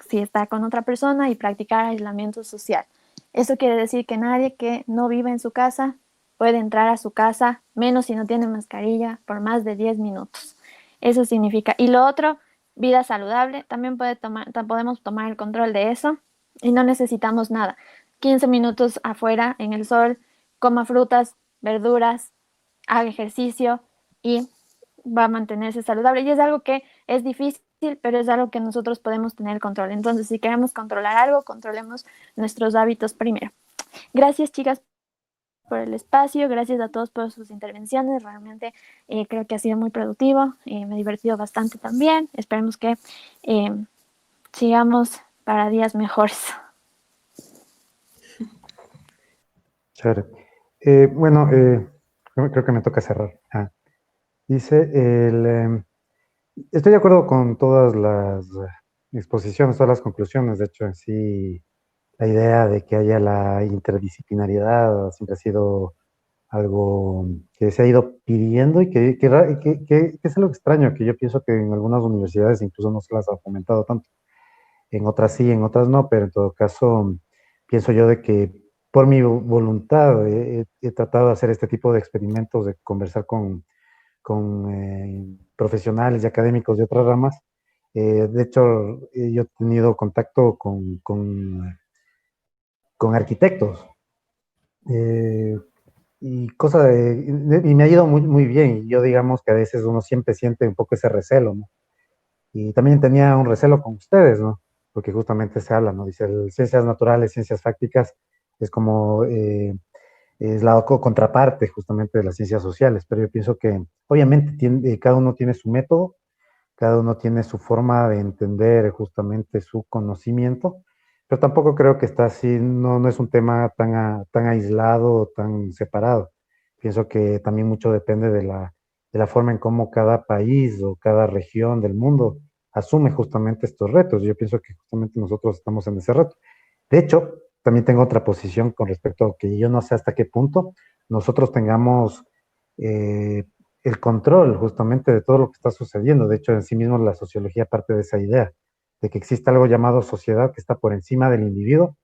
si está con otra persona y practicar aislamiento social. Eso quiere decir que nadie que no vive en su casa puede entrar a su casa, menos si no tiene mascarilla, por más de 10 minutos. Eso significa. Y lo otro, vida saludable, también podemos tomar el control de eso y no necesitamos nada. 15 minutos afuera en el sol, coma frutas, verduras, haga ejercicio y va a mantenerse saludable. Y es algo que es difícil, pero es algo que nosotros podemos tener control. Entonces, si queremos controlar algo, controlemos nuestros hábitos primero. Gracias, chicas, por el espacio. Gracias a todos por sus intervenciones. Realmente creo que ha sido muy productivo. Me he divertido bastante también. Esperemos que sigamos para días mejores. Chévere. Bueno, creo que me toca cerrar. Dice, estoy de acuerdo con todas las exposiciones, todas las conclusiones. De hecho, en sí, la idea de que haya la interdisciplinariedad siempre ha sido algo que se ha ido pidiendo y que es algo extraño, que yo pienso que en algunas universidades incluso no se las ha fomentado tanto. En otras sí, en otras no, pero en todo caso, pienso yo de que por mi voluntad he tratado de hacer este tipo de experimentos, de conversar con profesionales y académicos de otras ramas. De hecho, yo he tenido contacto con arquitectos y me ha ido muy, muy bien. Y yo digamos que a veces uno siempre siente un poco ese recelo, ¿no? Y también tenía un recelo con ustedes, ¿no? Porque justamente se habla, ¿no? Dice, ciencias naturales, ciencias fácticas, es como es la contraparte justamente de las ciencias sociales, pero yo pienso que obviamente cada uno tiene su método, cada uno tiene su forma de entender justamente su conocimiento, pero tampoco creo que está así, no es un tema tan aislado, tan separado. Pienso que también mucho depende de la forma en cómo cada país o cada región del mundo asume justamente estos retos. Yo pienso que justamente nosotros estamos en ese reto. De hecho, también tengo otra posición con respecto a que yo no sé hasta qué punto nosotros tengamos eh, el control justamente de todo lo que está sucediendo. De hecho, en sí mismo la sociología parte de esa idea, de que existe algo llamado sociedad que está por encima del individuo,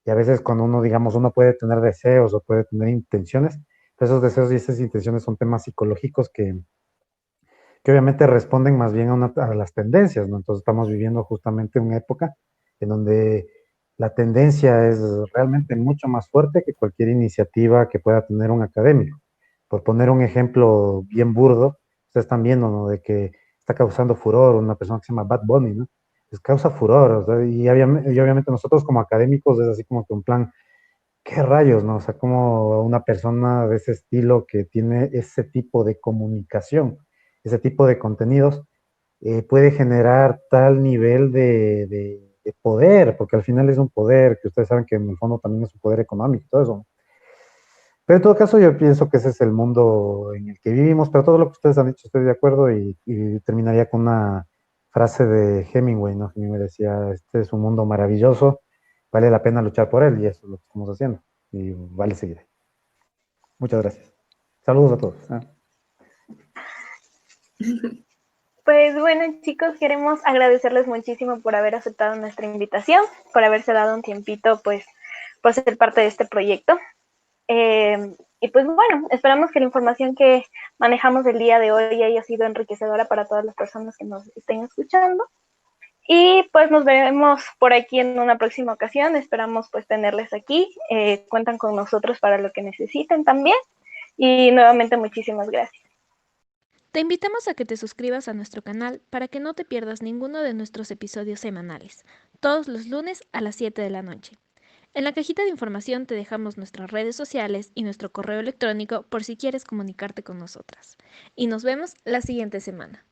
y a veces cuando uno, digamos, uno puede tener deseos o puede tener intenciones, pero esos deseos y esas intenciones son temas psicológicos que que obviamente responden más bien a las tendencias, ¿no? Entonces estamos viviendo justamente una época en donde la tendencia es realmente mucho más fuerte que cualquier iniciativa que pueda tener un académico. Por poner un ejemplo bien burdo, ustedes están viendo, ¿no? De que está causando furor una persona que se llama Bad Bunny, ¿no? Pues causa furor, o sea, y obviamente nosotros como académicos es así como que un plan, ¿qué rayos, no? O sea, como una persona de ese estilo que tiene ese tipo de comunicación, ese tipo de contenidos, puede generar tal nivel de poder, porque al final es un poder, que ustedes saben que en el fondo también es un poder económico y todo eso. Pero en todo caso yo pienso que ese es el mundo en el que vivimos, pero todo lo que ustedes han dicho estoy de acuerdo y terminaría con una frase de Hemingway, ¿no? Hemingway decía, este es un mundo maravilloso, vale la pena luchar por él y eso es lo que estamos haciendo y vale seguir ahí. Muchas gracias. Saludos a todos. Pues bueno, chicos, queremos agradecerles muchísimo por haber aceptado nuestra invitación, por haberse dado un tiempito, pues, por ser parte de este proyecto. Y pues bueno, esperamos que la información que manejamos el día de hoy haya sido enriquecedora para todas las personas que nos estén escuchando. Y pues nos veremos por aquí en una próxima ocasión. Esperamos pues tenerles aquí. Cuentan con nosotros para lo que necesiten también. Y nuevamente muchísimas gracias. Te invitamos a que te suscribas a nuestro canal para que no te pierdas ninguno de nuestros episodios semanales, todos los lunes a las 7 de la noche. En la cajita de información te dejamos nuestras redes sociales y nuestro correo electrónico por si quieres comunicarte con nosotras. Y nos vemos la siguiente semana.